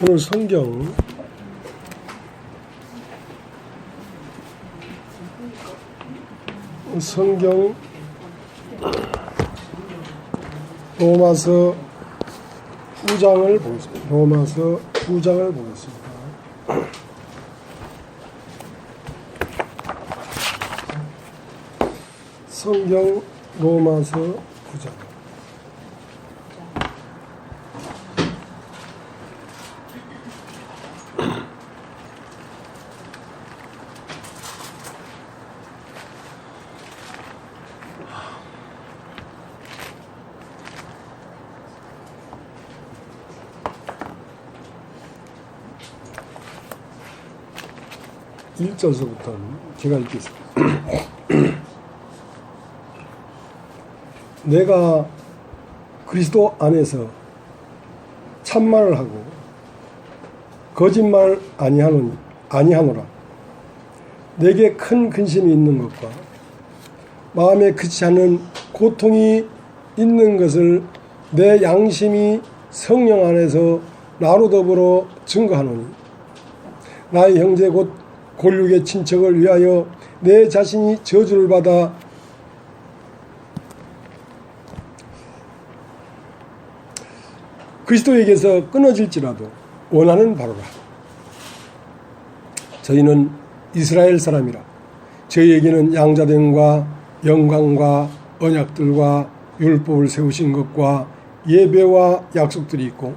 오늘 성경 로마서 9장을 보겠습니다. 로마서 9장을 보겠습니다. 성경 로마서 9장. 일절서부터는 제가 읽겠습니다. 내가 그리스도 안에서 참말을 하고 거짓말 아니하노라. 내게 큰 근심이 있는 것과 마음에 그치 않는 고통이 있는 것을 내 양심이 성령 안에서 나로 더불어 증거하노니, 나의 형제 곧 골육의 친척을 위하여 내 자신이 저주를 받아 그리스도에게서 끊어질지라도 원하는 바로라. 저희는 이스라엘 사람이라. 저희에게는 양자됨과 영광과 언약들과 율법을 세우신 것과 예배와 약속들이 있고,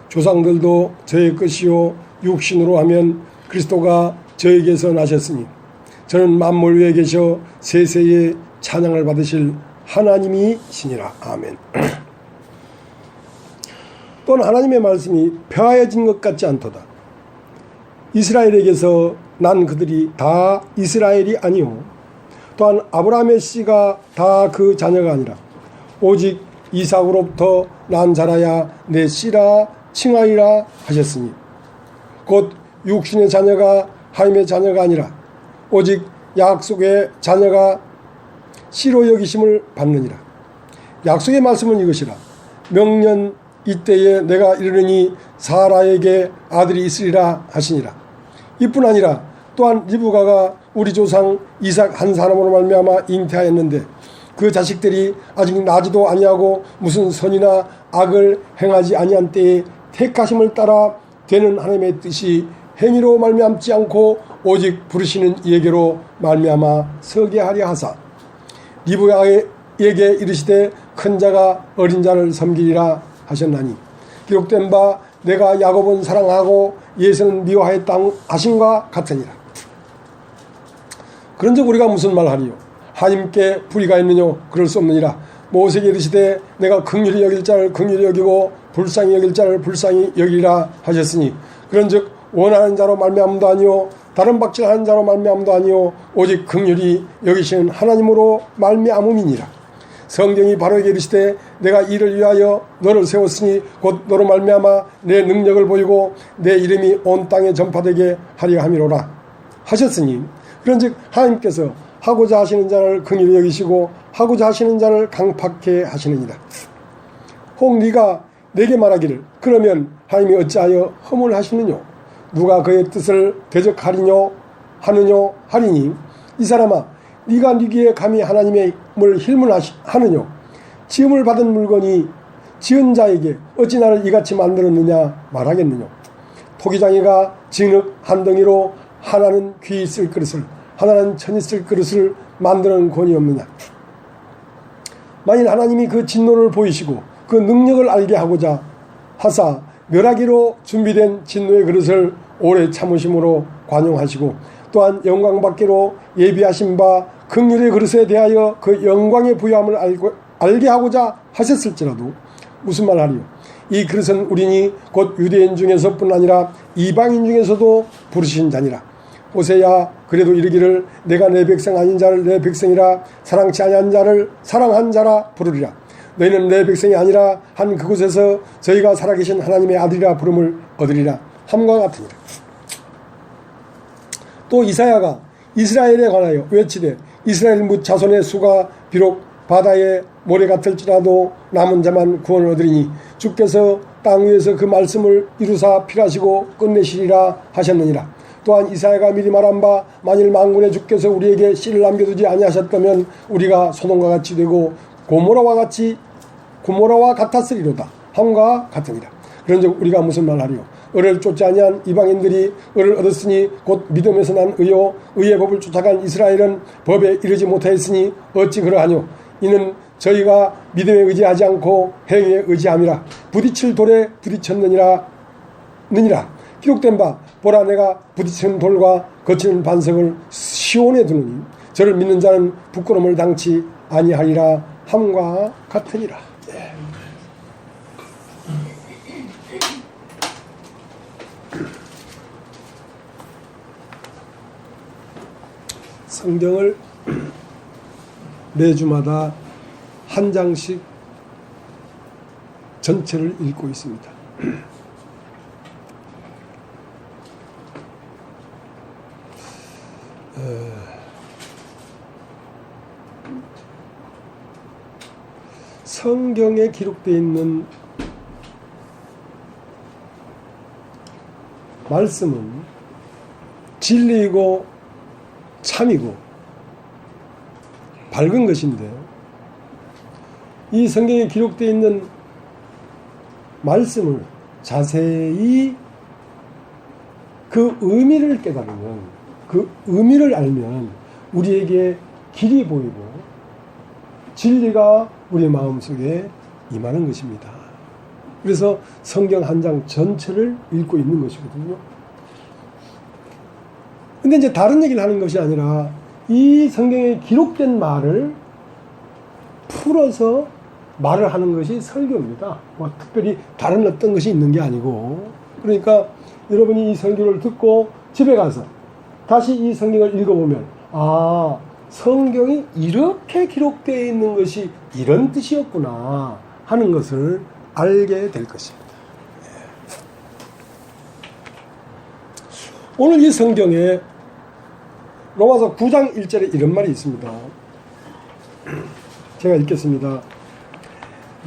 조상들도 저의 것이요 육신으로 하면 그리스도가 저에게서 나셨으니 저는 만물 위에 계셔 세세의 찬양을 받으실 하나님이시니라. 아멘. 또한 하나님의 말씀이 폐하여진 것 같지 않도다. 이스라엘에게서 난 그들이 다 이스라엘이 아니오, 또한 아브라함의 씨가 다 그 자녀가 아니라 오직 이삭으로부터 난 자라야 내 씨라 칭하리라 하셨으니, 곧 육신의 자녀가 하나님의 자녀가 아니라 오직 약속의 자녀가 씨로 여기심을 받느니라. 약속의 말씀은 이것이라. 명년 이때에 내가 이르르니 사라에게 아들이 있으리라 하시니라. 이뿐 아니라 또한 리브가가 우리 조상 이삭 한 사람으로 말미암아 잉태하였는데, 그 자식들이 아직 나지도 아니하고 무슨 선이나 악을 행하지 아니한 때에 택하심을 따라 되는 하나님의 뜻이 행위로 말미암지 않고 오직 부르시는 이에게로 말미암아 서게 하려 하사, 리브가에게 이르시되 큰 자가 어린 자를 섬기리라 하셨나니, 기록된 바 내가 야곱은 사랑하고 예수는 미워하였다 하심과 같으니라. 그런즉 우리가 무슨 말하리요? 하나님께 불의가 있느뇨? 그럴 수 없느니라. 모세에게 이르시되 내가 긍휼히 여길 자를 긍휼히 여기고 불쌍히 여길 자를 불쌍히 여기리라 하셨으니, 그런즉 원하는 자로 말미암도 아니요 다른 박질하는 자로 말미암도 아니요 오직 긍휼히 여기시는 하나님으로 말미암음이니라. 성경이 바로에게 이르시되 내가 이를 위하여 너를 세웠으니 곧 너로 말미암아 내 능력을 보이고 내 이름이 온 땅에 전파되게 하려 함이로라 하셨으니, 그런즉 하나님께서 하고자 하시는 자를 긍휼히 여기시고 하고자 하시는 자를 강팍해 하시느니라. 혹 네가 내게 말하기를 그러면 하나님이 어찌하여 허물 하시느뇨? 누가 그의 뜻을 대적하리뇨 하느뇨 하리니, 이 사람아 네가 네기에 감히 하나님의 뭘 힐문하느뇨? 지음을 받은 물건이 지은 자에게 어찌 나를 이같이 만들었느냐 말하겠느뇨? 토기장이가 진흙 한 덩이로 하나는 귀 있을 그릇을 하나는 천 있을 그릇을 만드는 권이 없느냐? 만일 하나님이 그 진노를 보이시고 그 능력을 알게 하고자 하사 멸하기로 준비된 진노의 그릇을 오래 참으심으로 관용하시고, 또한 영광받기로 예비하신 바 긍휼의 그릇에 대하여 그 영광의 부요함을 알게 하고자 하셨을지라도 무슨 말하리요? 이 그릇은 우리니 곧 유대인 중에서뿐 아니라 이방인 중에서도 부르신 자니라. 호세야 그래도 이르기를 내가 내 백성 아닌 자를 내 백성이라 사랑치 아니한 자를 사랑한 자라 부르리라. 너희는 내 백성이 아니라 한 그곳에서 저희가 살아계신 하나님의 아들이라 부름을 얻으리라 함과 같으니라. 또 이사야가 이스라엘에 관하여 외치되 이스라엘 뭇 자손의 수가 비록 바다의 모래 같을지라도 남은 자만 구원을 얻으리니 주께서 땅 위에서 그 말씀을 이루사 필하시고 끝내시리라 하셨느니라. 또한 이사야가 미리 말한 바 만일 만군의 주께서 우리에게 씨를 남겨두지 아니하셨다면 우리가 소돔과 같이 되고 고모라와 같았으리로다 함과 같으니라. 그런즉 우리가 무슨 말하리요? 을을 쫓지 아니한 이방인들이 을을 얻었으니 곧 믿음에서 난 의요 의의 법을 쫓아간 이스라엘은 법에 이르지 못하였으니 어찌 그러하뇨? 이는 저희가 믿음에 의지하지 않고 행위에 의지함이라. 부딪힐 돌에 부딪혔느니라. 기록된 바 보라 내가 부딪히는 돌과 거치는 반석을 시온에 두느니 저를 믿는 자는 부끄러움을 당치 아니하리라 함과 같으니라. 성경을 매주마다 한 장씩 전체를 읽고 있습니다. 성경에 기록되어 있는 말씀은 진리이고 참이고 밝은 것인데, 이 성경에 기록되어 있는 말씀을 자세히 그 의미를 깨달으면, 그 의미를 알면 우리에게 길이 보이고 진리가 우리 마음속에 임하는 것입니다. 그래서 성경 한 장 전체를 읽고 있는 것이거든요. 근데 이제 다른 얘기를 하는 것이 아니라 이 성경에 기록된 말을 풀어서 말을 하는 것이 설교입니다. 뭐 특별히 다른 어떤 것이 있는 게 아니고, 그러니까 여러분이 이 설교를 듣고 집에 가서 다시 이 성경을 읽어보면, 아, 성경이 이렇게 기록되어 있는 것이 이런 뜻이었구나 하는 것을 알게 될 것입니다. 오늘 이 성경에 로마서 9장 1절에 이런 말이 있습니다. 제가 읽겠습니다.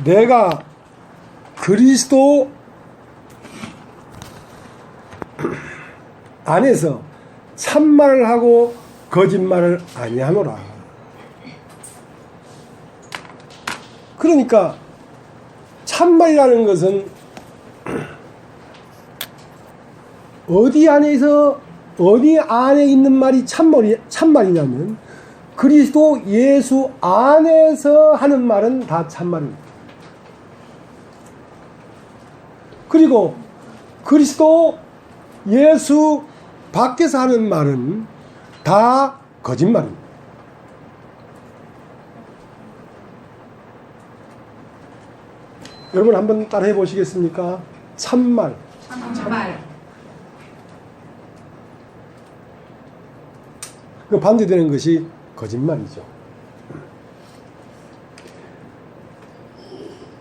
내가 그리스도 안에서 참말을 하고 거짓말을 아니하노라. 그러니까 참말이라는 것은 어디 안에 있는 말이 참말이냐면 그리스도 예수 안에서 하는 말은 다 참말입니다. 그리고 그리스도 예수 밖에서 하는 말은 다 거짓말입니다. 여러분 한번 따라해 보시겠습니까? 참말. 그 반대되는 것이 거짓말이죠.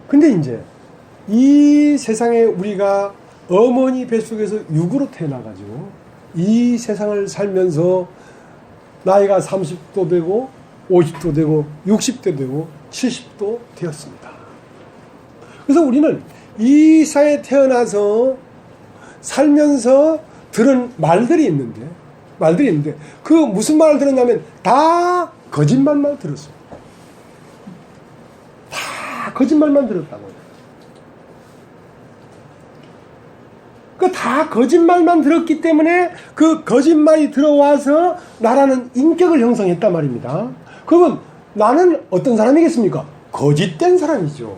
근데 이제 이 세상에 우리가 어머니 뱃속에서 육으로 태어나가지고 이 세상을 살면서 나이가 30도 되고 50도 되고 60도 되고 70도 되었습니다. 그래서 우리는 이 세상에 태어나서 살면서 들은 말들이 있는데 그 무슨 말을 들었냐면 다 거짓말만 들었어요. 다 거짓말만 들었다고요. 그 다 거짓말만 들었기 때문에 그 거짓말이 들어와서 나라는 인격을 형성했단 말입니다. 그러면 나는 어떤 사람이겠습니까? 거짓된 사람이죠.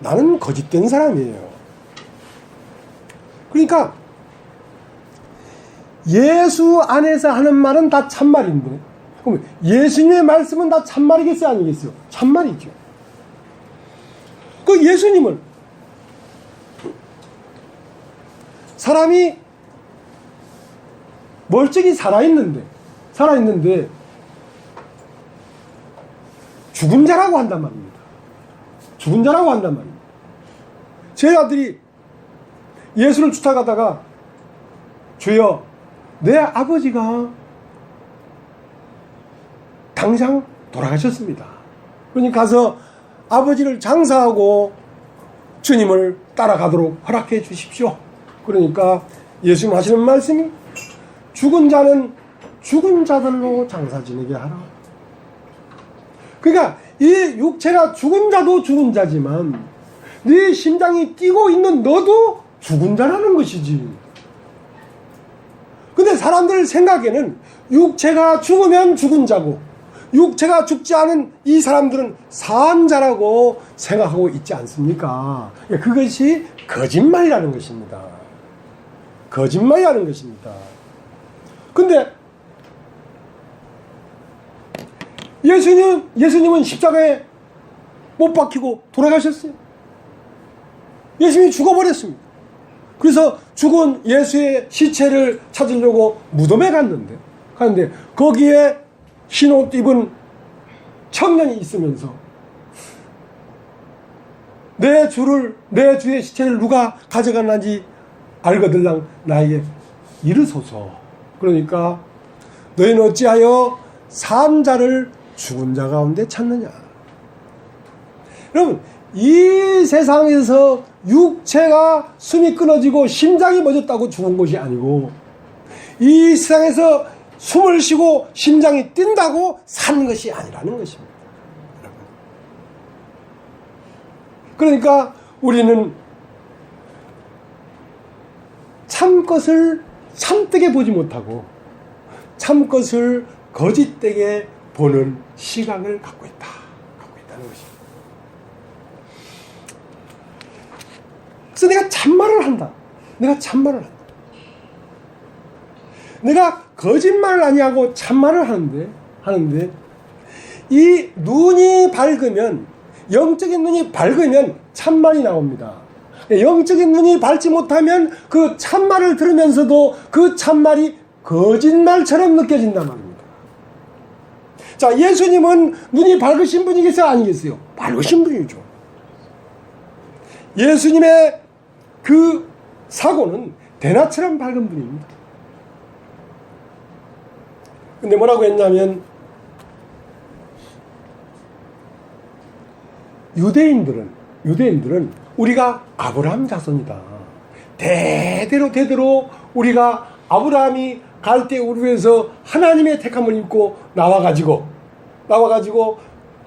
나는 거짓된 사람이에요. 그러니까 예수 안에서 하는 말은 다 참말인데, 그럼 예수님의 말씀은 다 참말이겠어요, 아니겠어요? 참말이죠. 그 예수님은 사람이 멀쩡히 살아있는데 죽은 자라고 한단 말입니다. 죽은 자라고 한단 말입니다. 제 아들이 예수를 쫓아가다가 주여, 내 아버지가 당장 돌아가셨습니다. 그러니 가서 아버지를 장사하고 주님을 따라가도록 허락해 주십시오. 그러니까 예수님 하시는 말씀이 죽은 자는 죽은 자들로 장사 지내게 하라. 그러니까 이 육체가 죽은 자도 죽은 자지만 네 심장이 뛰고 있는 너도 죽은 자라는 것이지. 근데 사람들 생각에는 육체가 죽으면 죽은 자고 육체가 죽지 않은 이 사람들은 산 자라고 생각하고 있지 않습니까? 그것이 거짓말이라는 것입니다. 거짓말이라는 것입니다. 근데 예수님은 십자가에 못 박히고 돌아가셨어요. 예수님이 죽어버렸습니다. 그래서 죽은 예수의 시체를 찾으려고 무덤에 갔는데 거기에 흰 옷 입은 청년이 있으면서 내 주의 시체를 누가 가져갔는지 알거들랑 나에게 이르소서. 그러니까 너희는 어찌하여 산 자를 죽은 자 가운데 찾느냐. 여러분, 이 세상에서 육체가 숨이 끊어지고 심장이 멎었다고 죽은 것이 아니고 이 세상에서 숨을 쉬고 심장이 뛴다고 산 것이 아니라는 것입니다. 그러니까 우리는 참 것을 참되게 보지 못하고 참 것을 거짓되게 보는 시각을 갖고 있다는 것입니다. 그래서 내가 참말을 한다. 내가 거짓말을 아니하고 참말을 하는데 이 눈이 밝으면 영적인 눈이 밝으면 참말이 나옵니다. 영적인 눈이 밝지 못하면 그 참말을 들으면서도 그 참말이 거짓말처럼 느껴진단 말입니다. 자, 예수님은 눈이 밝으신 분이겠어요? 아니겠어요? 밝으신 분이죠. 예수님의 그 사고는 대낮처럼 밝은 분입니다. 근데 뭐라고 했냐면 유대인들은 우리가 아브라함 자손이다. 대대로 우리가 아브라함이 갈대우르에서 하나님의 택함을 입고 나와가지고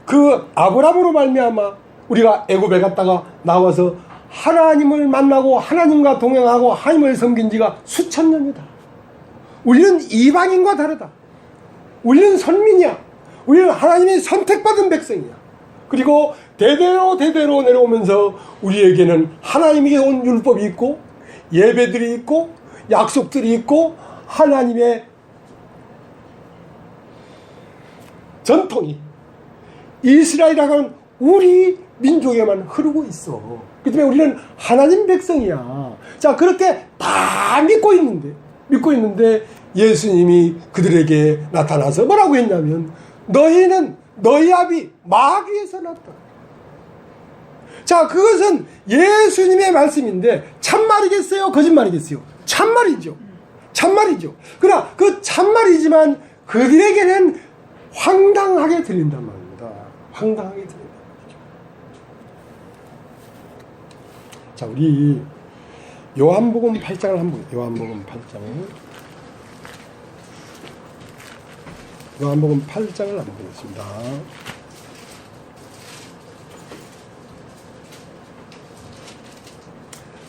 그 아브라함으로 말미암아 우리가 애굽에 갔다가 나와서 하나님을 만나고 하나님과 동행하고 하나님을 섬긴 지가 수천 년이다. 우리는 이방인과 다르다. 우리는 선민이야. 우리는 하나님의 선택받은 백성이야. 그리고 대대로 내려오면서 우리에게는 하나님에게 온 율법이 있고 예배들이 있고 약속들이 있고 하나님의 전통이 이스라엘이라는 우리 민족에만 흐르고 있어. 그 때문에 우리는 하나님 백성이야. 자, 그렇게 다 믿고 있는데 예수님이 그들에게 나타나서 뭐라고 했냐면 너희는 너희 아비 마귀에서 났다. 자, 그것은 예수님의 말씀인데 참말이겠어요? 거짓말이겠어요? 참말이죠. 그러나 그 참말이지만 그들에게는 황당하게 들린단 말입니다. 황당하게 들린단 말이죠. 자, 우리 요한복음 8장을 한번 보세요. 요한복음 8장을 한번 보겠습니다.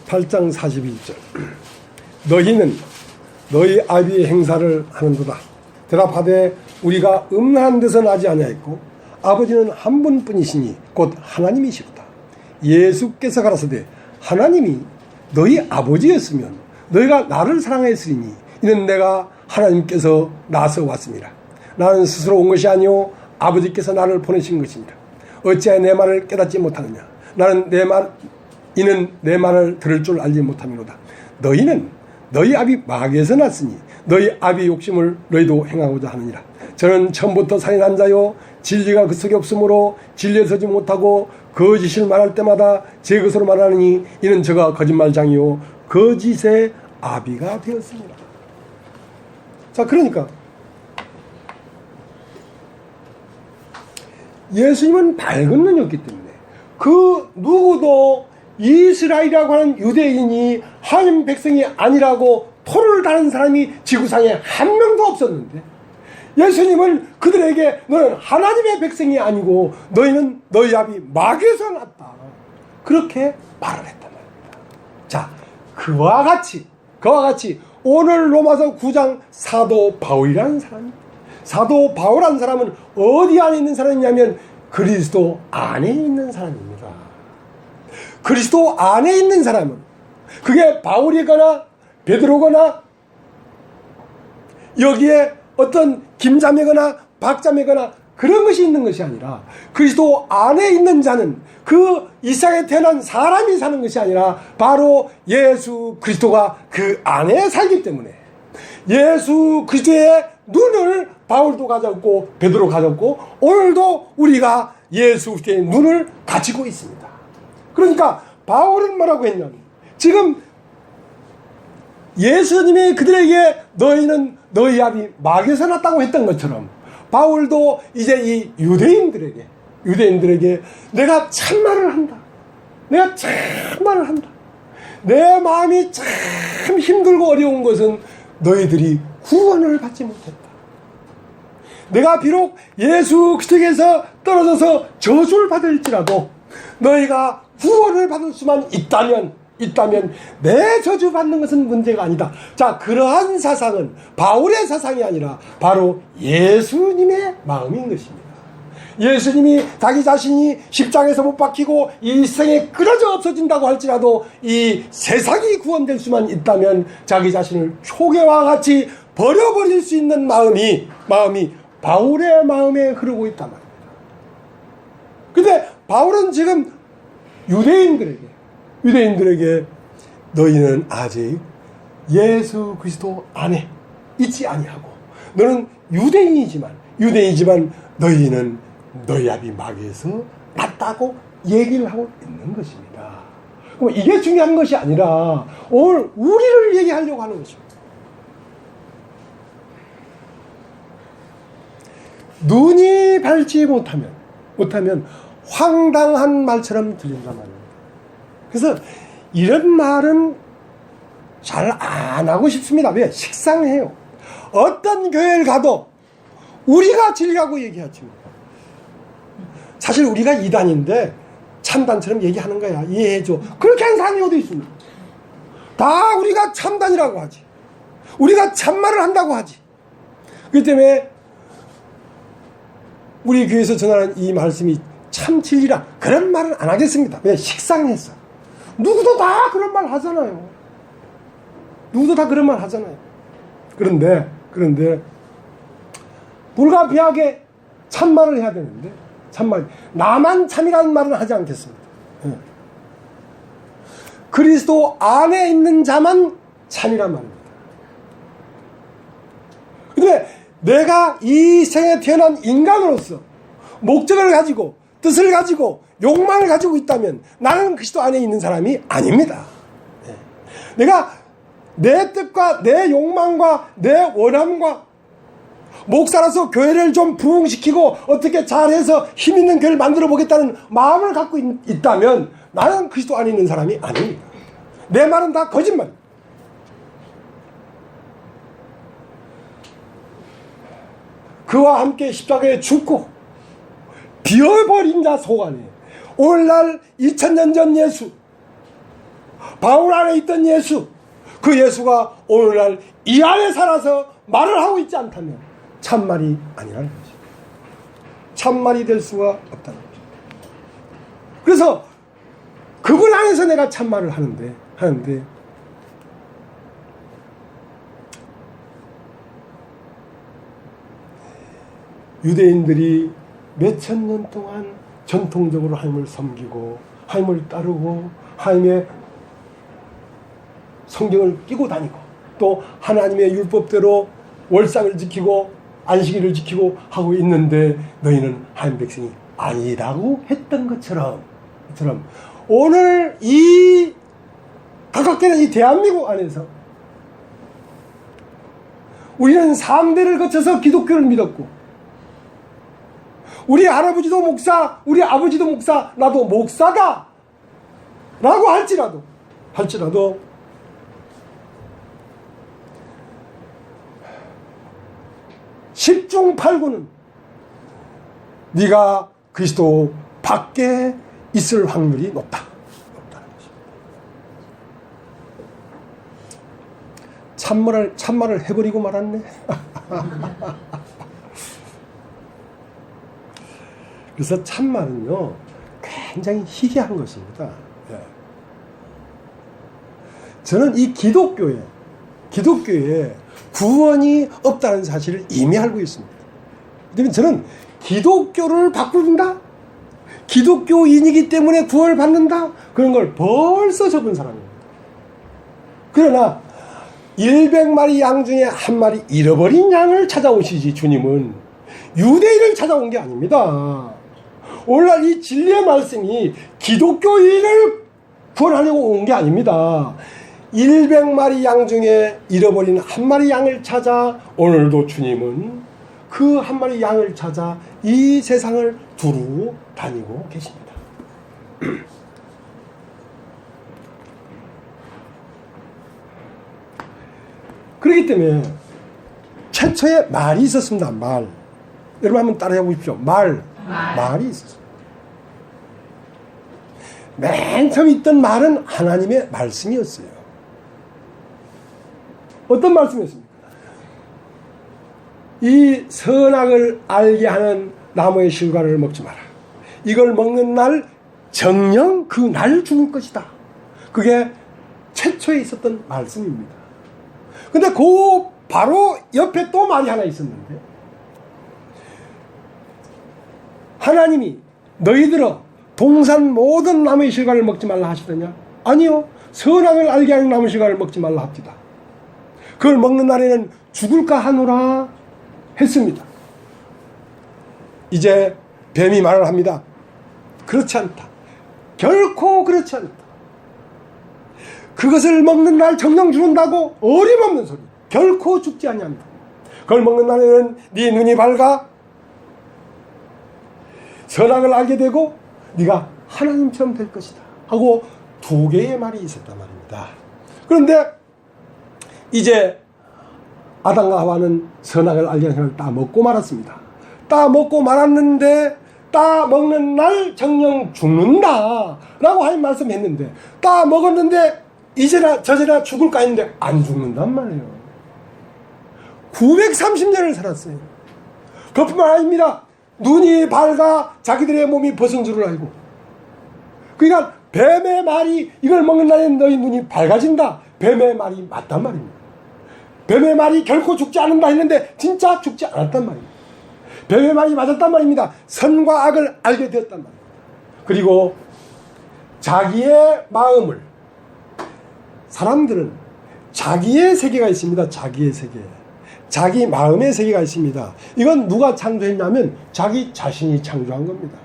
(8장 41절) 너희는 너희 아비의 행사를 하는도다. 대답하되 우리가 음란한 데서 나지 아니하였고 아버지는 한 분뿐이시니 곧 하나님이시로다. 예수께서 가라사대 하나님이 너희 아버지였으면 너희가 나를 사랑하였으리니 이는 내가 하나님께서 나서 왔습니다. 나는 스스로 온 것이 아니오 아버지께서 나를 보내신 것입니다. 어찌하여 내 말을 깨닫지 못하느냐. 이는 내 말을 들을 줄 알지 못함이로다. 너희는 너희 아비 마귀에서 났으니 너희 아비의 욕심을 너희도 행하고자 하느니라. 저는 처음부터 살인한 자요 진리가 그 속에 없으므로 진리에 서지 못하고 거짓을 말할 때마다 제 것으로 말하느니 이는 저가 거짓말장이요 거짓의 아비가 되었습니다. 자, 그러니까 예수님은 밝은 눈이었기 때문에 그 누구도 이스라엘이라고 하는 유대인이 하나님 백성이 아니라고 토를 다는 사람이 지구상에 한 명도 없었는데, 예수님은 그들에게 너는 하나님의 백성이 아니고 너희는 너희 아비 마귀에서 났다, 그렇게 말을 했단 말입니다. 자, 그와 같이 오늘 로마서 9장 사도 바울이라는 사람은 어디 안에 있는 사람이냐면 그리스도 안에 있는 사람입니다. 그리스도 안에 있는 사람은, 그게 바울이거나 베드로거나 여기에 어떤 김자매거나 박자매거나 그런 것이 있는 것이 아니라, 그리스도 안에 있는 자는 그 이 세상에 태어난 사람이 사는 것이 아니라 바로 예수 그리스도가 그 안에 살기 때문에, 예수 그리스도의 눈을 바울도 가졌고 베드로 가졌고 오늘도 우리가 예수 그리스도의 눈을 가지고 있습니다. 그러니까 바울은 뭐라고 했냐면, 지금 예수님이 그들에게 너희는 너희 아비 마귀에서 났다고 했던 것처럼, 바울도 이제 이 유대인들에게 내가 참말을 한다, 내 마음이 참 힘들고 어려운 것은 너희들이 구원을 받지 못했다. 내가 비록 예수 그리스도에게서 떨어져서 저주를 받을지라도 너희가 구원을 받을 수만 있다면 내 저주 받는 것은 문제가 아니다. 자, 그러한 사상은 바울의 사상이 아니라 바로 예수님의 마음인 것입니다. 예수님이 자기 자신이 십자가에서 못 박히고 이 세상에 끊어져 없어진다고 할지라도 이 세상이 구원될 수만 있다면 자기 자신을 초계와 같이 버려버릴 수 있는 마음이 바울의 마음에 흐르고 있단 말입니다. 근데 바울은 지금 유대인들에게 너희는 아직 예수 그리스도 안에 있지 아니하고, 너는 유대인이지만 너희는 너희 아비 마귀에서 났다고 얘기를 하고 있는 것입니다. 그럼 이게 중요한 것이 아니라 오늘 우리를 얘기하려고 하는 것입니다. 눈이 밝지 못하면 황당한 말처럼 들린단 말입니다. 그래서 이런 말은 잘 안 하고 싶습니다. 왜? 식상해요. 어떤 교회를 가도 우리가 진리라고 얘기하지. 사실 우리가 이단인데 참단처럼 얘기하는 거야. 이해해줘. 그렇게 하는 사람이 어디 있습니까? 다 우리가 참단이라고 하지. 우리가 참말을 한다고 하지. 그렇기 때문에 우리 교회에서 전하는 이 말씀이 참 진리라, 그런 말은 안 하겠습니다. 왜? 식상해서. 누구도 다 그런 말 하잖아요. 그런데 불가피하게 참말을 해야 되는데, 나만 참이라는 말은 하지 않겠습니다. 그리스도 안에 있는 자만 참이란 말입니다. 근데 내가 이 생에 태어난 인간으로서 목적을 가지고, 뜻을 가지고, 욕망을 가지고 있다면 나는 그리스도 안에 있는 사람이 아닙니다. 내가 내 뜻과 내 욕망과 내 원함과 목사라서 교회를 좀 부흥시키고 어떻게 잘해서 힘있는 교회를 만들어 보겠다는 마음을 갖고 있다면 나는 그리스도 안에 있는 사람이 아닙니다. 내 말은 다 거짓말. 그와 함께 십자가에 죽고 비어버린 자 속 안에 오늘날 2000년 전 예수, 바울 안에 있던 예수, 그 예수가 오늘날 이 안에 살아서 말을 하고 있지 않다면 참말이 아니라는 거죠. 참말이 될 수가 없다는 거죠. 그래서 그분 안에서 내가 참말을 하는데 유대인들이 몇천 년 동안 전통적으로 하나님을 섬기고 하나님을 따르고 하나님의 성경을 끼고 다니고 또 하나님의 율법대로 월상을 지키고 안식일을 지키고 하고 있는데 너희는 하나님 백성이 아니라고 했던 것처럼 오늘 이 가깝게는 이 대한민국 안에서 우리는 3대를 거쳐서 기독교를 믿었고 우리 할아버지도 목사, 우리 아버지도 목사, 나도 목사다. 라고 할지라도 10중 8구는 네가 그리스도 밖에 있을 확률이 높다는 것입니다. 참말을 해버리고 말았네. 그래서 참말은요 굉장히 희귀한 것입니다. 예. 저는 이 기독교에 구원이 없다는 사실을 이미 알고 있습니다. 그러면 저는 기독교를 바꾼다? 기독교인이기 때문에 구원을 받는다? 그런 걸 벌써 접은 사람입니다. 그러나 100마리 양 중에 한 마리 잃어버린 양을 찾아오시지 주님은 유대인을 찾아온 게 아닙니다. 오늘날 이 진리의 말씀이 기독교인을 구원하려고 온 게 아닙니다. 100마리 양 중에 잃어버린 한 마리 양을 찾아 오늘도 주님은 그 한 마리 양을 찾아 이 세상을 두루 다니고 계십니다. 그렇기 때문에 최초에 말이 있었습니다. 말. 여러분 한번 따라해 보십시오. 말이 있었습니다. 맨 처음 있던 말은 하나님의 말씀이었어요. 어떤 말씀이었습니까? 이 선악을 알게 하는 나무의 실과를 먹지 마라. 이걸 먹는 날 정녕 그 날 죽을 것이다. 그게 최초에 있었던 말씀입니다. 근데 그 바로 옆에 또 말이 하나 있었는데, 하나님이 너희들아 동산 모든 나무의 실과를 먹지 말라 하시더냐? 아니요. 선악을 알게 하는 나무의 실과를 먹지 말라 합니다. 그걸 먹는 날에는 죽을까 하노라 했습니다. 이제 뱀이 말을 합니다. 그렇지 않다. 결코 그렇지 않다. 그것을 먹는 날 정녕 죽는다고? 어림없는 소리. 결코 죽지 아니한다. 그걸 먹는 날에는 네 눈이 밝아 선악을 알게 되고 네가 하나님처럼 될 것이다 하고 두 개의 말이 있었단 말입니다. 그런데 이제 아담과 하와는 선악을 알게 하는 것을 따 먹고 말았습니다. 따 먹고 말았는데 따 먹는 날 정녕 죽는다 라고 하인 말씀했는데, 따 먹었는데 이제나 저제나 죽을까 했는데 안 죽는단 말이에요. 930년을 살았어요. 그뿐만 아닙니다. 눈이 밝아 자기들의 몸이 벗은 줄을 알고, 그러니까 뱀의 말이 이걸 먹는 날에 너희 눈이 밝아진다, 뱀의 말이 맞단 말입니다. 뱀의 말이 결코 죽지 않는다 했는데 진짜 죽지 않았단 말입니다. 뱀의 말이 맞았단 말입니다. 선과 악을 알게 되었단 말입니다. 그리고 자기의 마음을, 사람들은 자기의 세계가 있습니다. 자기의 세계, 자기 마음의 세계가 있습니다. 이건 누가 창조했냐면 자기 자신이 창조한 겁니다.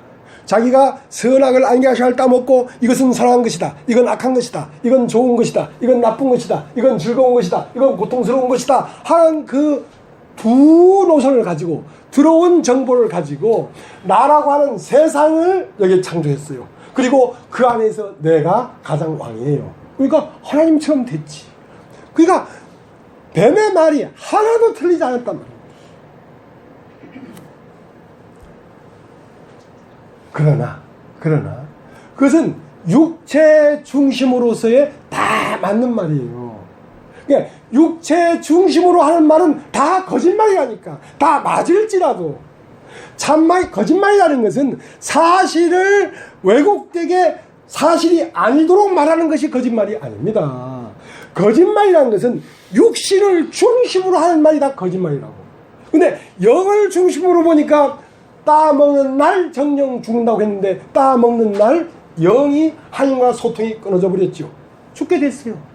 자기가 선악을 알게 하시고 따먹고 이것은 선한 것이다, 이건 악한 것이다, 이건 좋은 것이다, 이건 나쁜 것이다, 이건 즐거운 것이다, 이건 고통스러운 것이다 하는 그 두 노선을 가지고, 들어온 정보를 가지고 나라고 하는 세상을 여기 창조했어요. 그리고 그 안에서 내가 가장 왕이에요. 그러니까 하나님처럼 됐지. 그러니까 뱀의 말이 하나도 틀리지 않았단 말이에요. 그러나 그것은 육체 중심으로서의 다 맞는 말이에요. 그러니까 육체 중심으로 하는 말은 다 거짓말이라니까. 다 맞을지라도 참말, 거짓말이라는 것은 사실을 왜곡되게 사실이 아니도록 말하는 것이 거짓말이 아닙니다. 거짓말이라는 것은 육신을 중심으로 하는 말이 다 거짓말이라고. 근데 영을 중심으로 보니까 따먹는 날 정녕 죽는다고 했는데 따먹는 날 영이 하나님과 소통이 끊어져 버렸죠. 죽게 됐어요.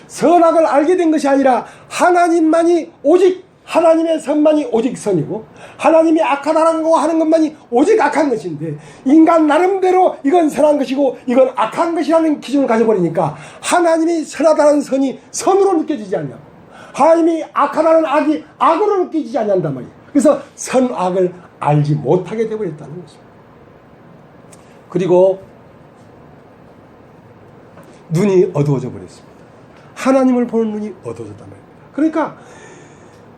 선악을 알게 된 것이 아니라 하나님만이 오직, 하나님의 선만이 오직 선이고 하나님이 악하다는 거 하는 것만이 오직 악한 것인데, 인간 나름대로 이건 선한 것이고 이건 악한 것이라는 기준을 가져버리니까 하나님이 선하다는 선이 선으로 느껴지지 않냐, 하나님이 악하다는 악이 악으로 느껴지지 않는단 말이에요. 그래서 선악을 알지 못하게 되어버렸다는 것입니다. 그리고 눈이 어두워져 버렸습니다. 하나님을 보는 눈이 어두워졌단 말입니다. 그러니까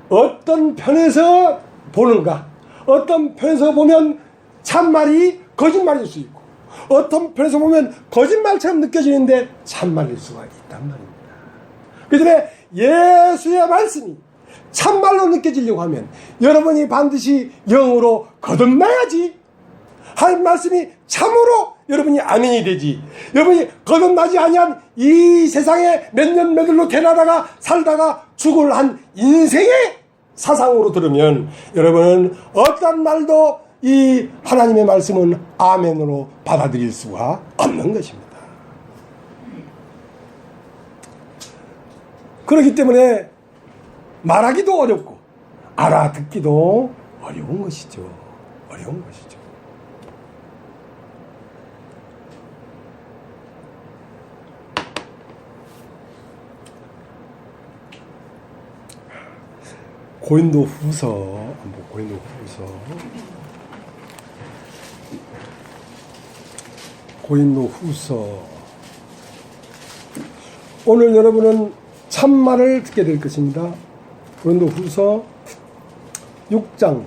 어떤 편에서 보는가, 어떤 편에서 보면 참말이 거짓말일 수 있고, 어떤 편에서 보면 거짓말처럼 느껴지는데 참말일 수가 있단 말입니다. 그 때문에 예수의 말씀이 참말로 느껴지려고 하면 여러분이 반드시 영으로 거듭나야지 할 말씀이 참으로 여러분이 아멘이 되지. 여러분이 거듭나지 아니한 이 세상에 몇 년 몇월로 태어나다가 살다가 죽을 한 인생의 사상으로 들으면 여러분은 어떤 말도 이 하나님의 말씀은 아멘으로 받아들일 수가 없는 것입니다. 그렇기 때문에 말하기도 어렵고 알아듣기도 어려운 것이죠. 어려운 것이죠. 고린도후서 오늘 여러분은 참말을 듣게 될 것입니다. 고린도후서 6장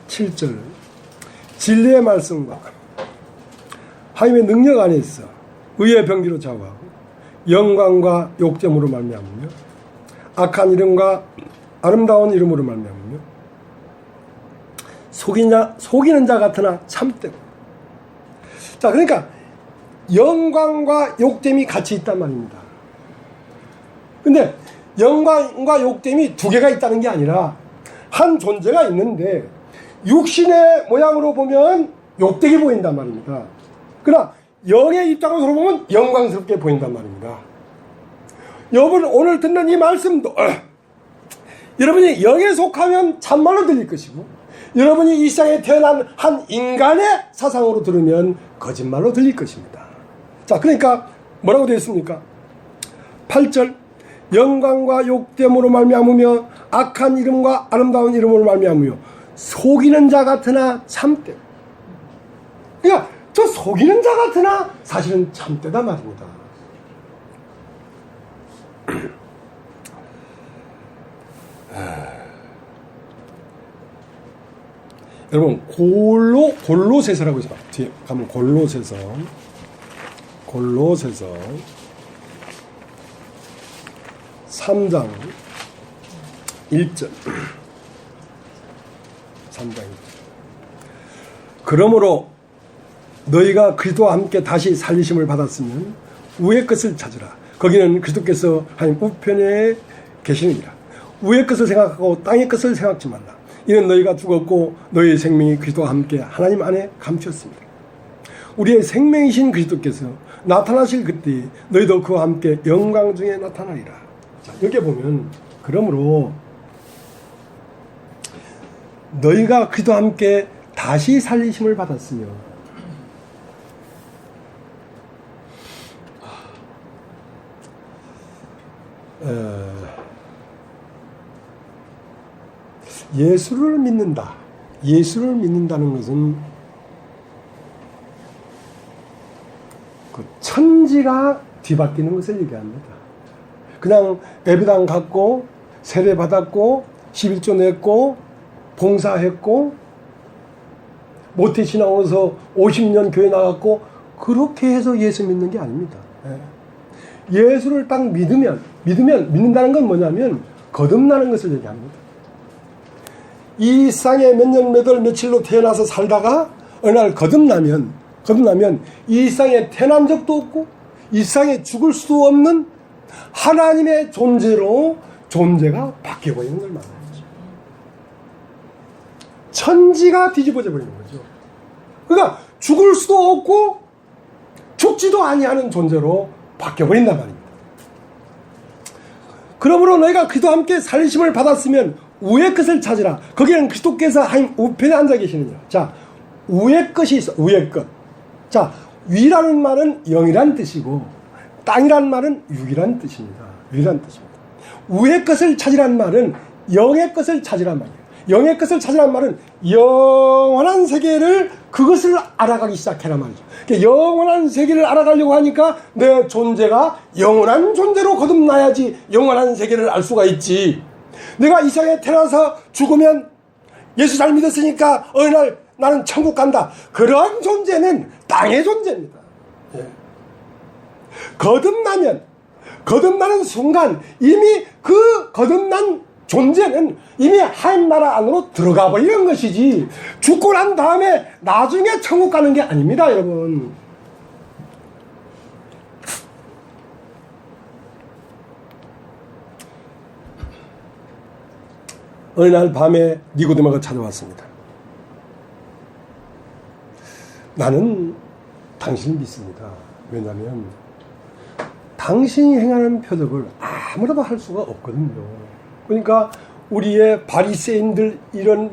7절 진리의 말씀과 하나님의 능력 안에 있어 의의 병기로 좌우하고 영광과 욕됨으로 말미암으며 악한 이름과 아름다운 이름으로 말미암으며 속이는 자 같으나 참되고. 자, 그러니까 영광과 욕됨이 같이 있단 말입니다. 근데 영광과 욕됨이 두 개가 있다는 게 아니라 한 존재가 있는데 육신의 모양으로 보면 욕되게 보인단 말입니다. 그러나 영의 입장으로 보면 영광스럽게 보인단 말입니다. 여러분 오늘 듣는 이 말씀도 여러분이 영에 속하면 참말로 들릴 것이고, 여러분이 이 세상에 태어난 한 인간의 사상으로 들으면 거짓말로 들릴 것입니다. 자, 그러니까 뭐라고 되어 있습니까? 8절 영광과 욕됨으로 말미암으며 악한 이름과 아름다운 이름으로 말미암으며 속이는 자 같으나 참되. 그러니까 저 속이는 자 같으나 사실은 참되다 말입니다. 여러분 골로새서라고 있어요. 뒤에 가면 골로새서 3장 1절 3장 1절 그러므로 너희가 그리스도와 함께 다시 살리심을 받았으면 위의 것을 찾으라. 거기는 그리스도께서 하나님 우편에 계시느니라. 위의 것을 생각하고 땅의 것을 생각지 말라. 이는 너희가 죽었고 너희의 생명이 그리스도와 함께 하나님 안에 감추었습니다. 우리의 생명이신 그리스도께서 나타나실 그때 너희도 그와 함께 영광 중에 나타나리라. 자, 여기 보면 그러므로 너희가 그리스도와 함께 다시 살리심을 받았으며 예수를 믿는다. 예수를 믿는다는 것은 그 천지가 뒤바뀌는 것을 얘기합니다. 그냥 예배당 갔고 세례 받았고 11조 냈고 봉사했고 모태신앙으로서 50년 교회 나갔고 그렇게 해서 예수 믿는 게 아닙니다. 예수를 딱 믿는다는 건 뭐냐면 거듭나는 것을 얘기합니다. 이 세상에 몇 년 몇 월 며칠로 태어나서 살다가 어느 날 거듭나면 이 세상에 태어난 적도 없고 이 세상에 죽을 수도 없는 하나님의 존재로 존재가 바뀌어버리는 걸 말하는 거죠. 천지가 뒤집어져 버리는 거죠. 그러니까 죽을 수도 없고 죽지도 아니하는 존재로 바뀌어버린단 말입니다. 그러므로 너희가 그리스도와 함께 살리심을 받았으면 위의 것을 찾으라. 거기는 그리스도께서 하나님 우편에 앉아 계시느니라. 자, 위의 것이 있어. 위의 것. 자, 위라는 말은 영이란 뜻이고 땅이란 말은 육이란 뜻입니다. 위란 뜻입니다. 위의 것을 찾으란 말은 영의 것을 찾으란 말이에요. 영의 것을 찾으란 말은 영원한 세계를 그것을 알아가기 시작해란 말이죠. 그러니까 영원한 세계를 알아가려고 하니까 내 존재가 영원한 존재로 거듭나야지 영원한 세계를 알 수가 있지. 내가 이 세상에 태어나서 죽으면 예수 잘 믿었으니까 어느 날 나는 천국 간다. 그런 존재는 땅의 존재입니다. 예. 거듭나는 순간 이미 그 거듭난 존재는 이미 하나님 나라 안으로 들어가 버리는 것이지, 죽고 난 다음에 나중에 천국 가는 게 아닙니다, 여러분. 어느 날 밤에 니고데모가 찾아왔습니다. 나는 당신을 믿습니다. 왜냐하면 당신이 행하는 표적을 아무라도 할 수가 없거든요. 그러니까 우리의 바리새인들 이런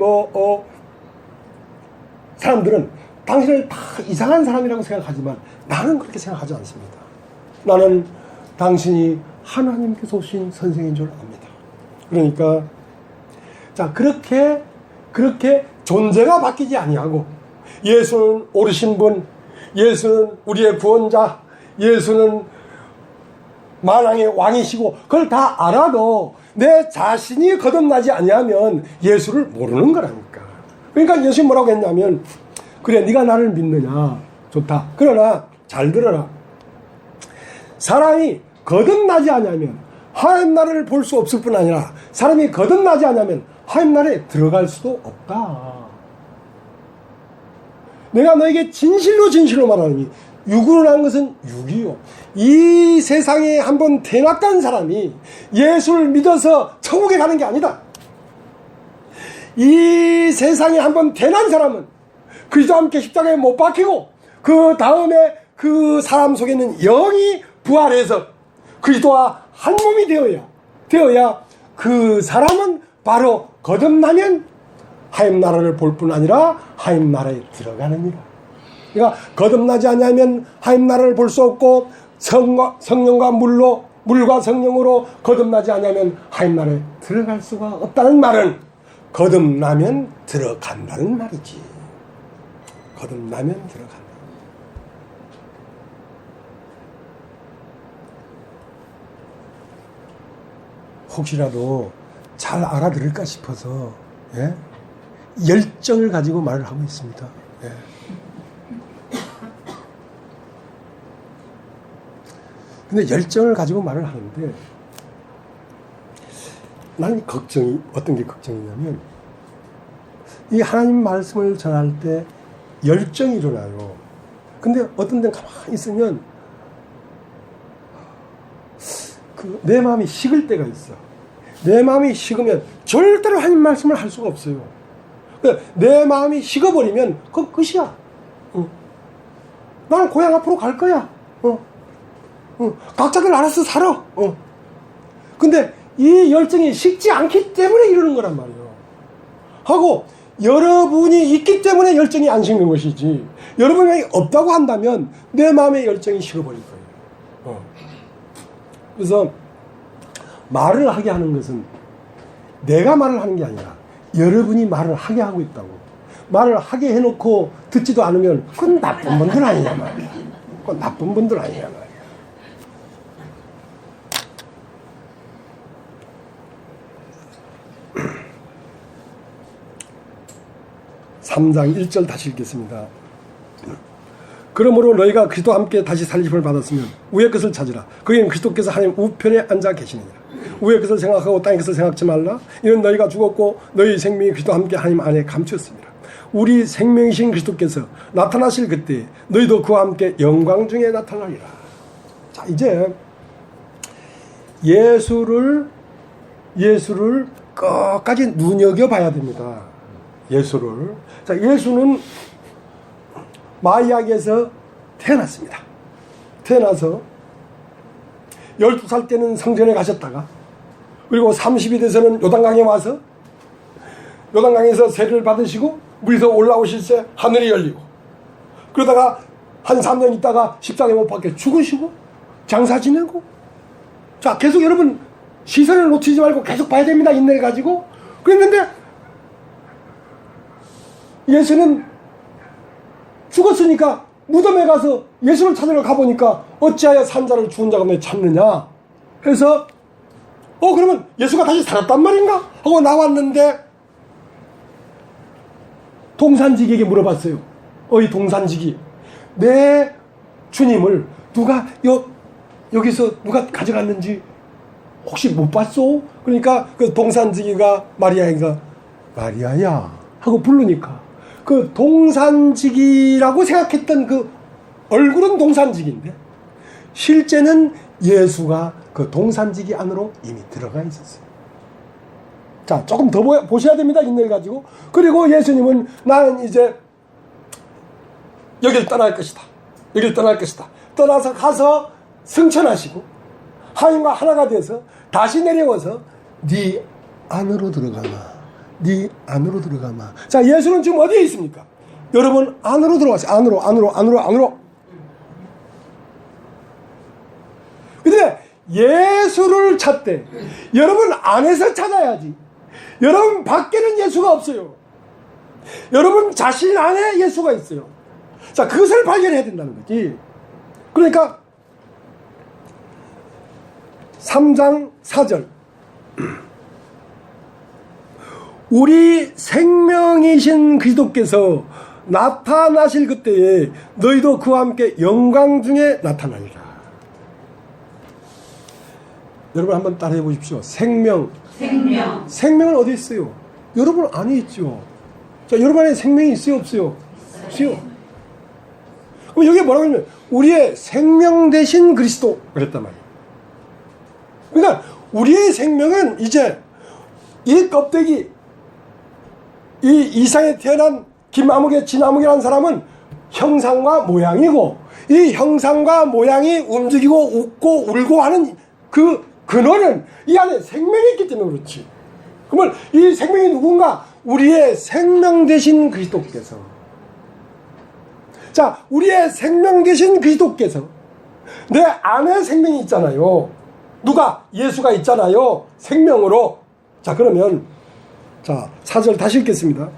사람들은 당신을 다 이상한 사람이라고 생각하지만 나는 그렇게 생각하지 않습니다. 나는 당신이 하나님께서 오신 선생인 줄 압니다. 그러니까 자, 그렇게 존재가 바뀌지 아니하고, 예수는 오르신 분, 예수는 우리의 구원자, 예수는 만왕의 왕이시고, 그걸 다 알아도 내 자신이 거듭나지 아니하면 예수를 모르는 거라니까. 그러니까 예수님 뭐라고 했냐면, 그래 네가 나를 믿느냐, 좋다. 그러나 잘 들어라. 사람이 거듭나지 아니하면 하나님 나라를 볼 수 없을 뿐 아니라, 사람이 거듭나지 아니하면 하나님 나라에 들어갈 수도 없다. 내가 너에게 진실로 말하노니, 육으로 난 것은 육이요, 이 세상에 한번 태어났던 사람이 예수를 믿어서 천국에 가는 게 아니다. 이 세상에 한번 태어난 사람은 그리스도와 함께 십자가에 못 박히고, 그 다음에 그 사람 속에는 영이 부활해서 그리스도와 한 몸이 되어야 그 사람은 바로 거듭나면 하나님 나라를 볼 뿐 아니라 하나님 나라에 들어가느니라. 그러니까 거듭나지 않으면 하나님 나라를 볼 수 없고, 성령과 물과 성령으로 거듭나지 않으면 하나님 나라에 들어갈 수가 없다는 말은 거듭나면 들어간다는 말이지. 거듭나면 들어간다. 혹시라도 잘 알아들을까 싶어서 열정을 가지고 말을 하고 있습니다. 근데 열정을 가지고 말을 하는데, 나는 어떤 게 걱정이냐면, 이 하나님 말씀을 전할 때 열정이 일어나요. 근데 어떤 데는 가만히 있으면 내 마음이 식을 때가 있어. 내 마음이 식으면 절대로 하나님 말씀을 할 수가 없어요. 내 마음이 식어버리면 그건 끝이야. 나는 고향 앞으로 갈 거야. 각자들 알아서 살아. 근데 이 열정이 식지 않기 때문에 이러는 거란 말이에요. 하고 여러분이 있기 때문에 열정이 안 식는 것이지, 여러분이 없다고 한다면 내 마음의 열정이 식어버릴 거예요. 그래서 말을 하게 하는 것은 내가 말을 하는 게 아니라 여러분이 말을 하게 하고 있다고. 말을 하게 해놓고 듣지도 않으면 그건 나쁜 분들 아니냐 말이야. 그건 나쁜 분들 아니냐 말이야. 3장 1절 다시 읽겠습니다. 그러므로 너희가 그리스도와 함께 다시 살리심을 받았으면 위의 것을 찾으라. 거기는 그리스도께서 하나님 우편에 앉아 계시느니라. 위의 것을 생각하고 땅의 것을 생각지 말라. 이는 너희가 죽었고 너희 생명이 그리스도와 함께 하나님 안에 감추었습니다. 우리 생명이신 그리스도께서 나타나실 그때 너희도 그와 함께 영광 중에 나타나리라. 자, 이제 예수를 끝까지 눈여겨봐야 됩니다. 예수를. 자, 예수는 마리아에게서 태어났습니다. 태어나서 12살 때는 성전에 가셨다가, 그리고 30이 돼서는 요단강에 와서 요단강에서 세례를 받으시고 물에서 올라오실 때 하늘이 열리고, 그러다가 한 3년 있다가 십자가에 못 박혀 죽으시고 장사 지내고. 자, 계속 여러분 시선을 놓치지 말고 계속 봐야 됩니다. 인내를 가지고. 그랬는데 예수는 죽었으니까 무덤에 가서 예수를 찾으러 가보니까 어찌하여 산자를 죽은 자 가운데 찾느냐. 그래서 그러면 예수가 다시 살았단 말인가 하고 나왔는데 동산지기에게 물어봤어요. 어이 동산지기, 내 주님을 누가 여기서 누가 가져갔는지 혹시 못 봤소? 그러니까 그 동산지기가 마리아야 하고 부르니까 그 동산지기라고 생각했던 그 얼굴은 동산지기인데 실제는 예수가 그 동산지기 안으로 이미 들어가 있었어요. 자, 조금 더 보셔야 됩니다. 인내를 가지고. 그리고 예수님은 나는 이제 여길 떠날 것이다. 여길 떠날 것이다. 떠나서 가서 승천하시고 하나님과 하나가 돼서 다시 내려와서 네 안으로 들어가마. 네 안으로 들어가마. 자, 예수는 지금 어디에 있습니까? 여러분 안으로 들어가세요. 안으로. 근데 예수를 찾되 여러분 안에서 찾아야지. 여러분 밖에는 예수가 없어요. 여러분 자신 안에 예수가 있어요. 자, 그것을 발견해야 된다는 거지. 그러니까 3장 4절 우리 생명이신 그리스도께서 나타나실 그때에 너희도 그와 함께 영광 중에 나타나리라. 여러분 한번 따라해 보십시오. 생명은 어디 있어요? 여러분 안에 있죠. 자, 여러분 안에 생명이 있어요, 없어요? 없어요. 그럼 여기에 뭐라고 하냐면 우리의 생명 되신 그리스도 그랬단 말이에요. 그러니까 우리의 생명은 이제 이 껍데기, 이 이상에 태어난 김아무개, 진아무개라는 사람은 형상과 모양이고 이 형상과 모양이 움직이고 웃고 울고 하는 그 근원은 이 안에 생명이 있기 때문에 그렇지. 그러면 이 생명이 누군가? 우리의 생명 되신 그리스도께서. 자, 우리의 생명 되신 그리스도께서 내 안에 생명이 있잖아요. 누가? 예수가 있잖아요. 생명으로. 자, 그러면 자, 4절 다시 읽겠습니다.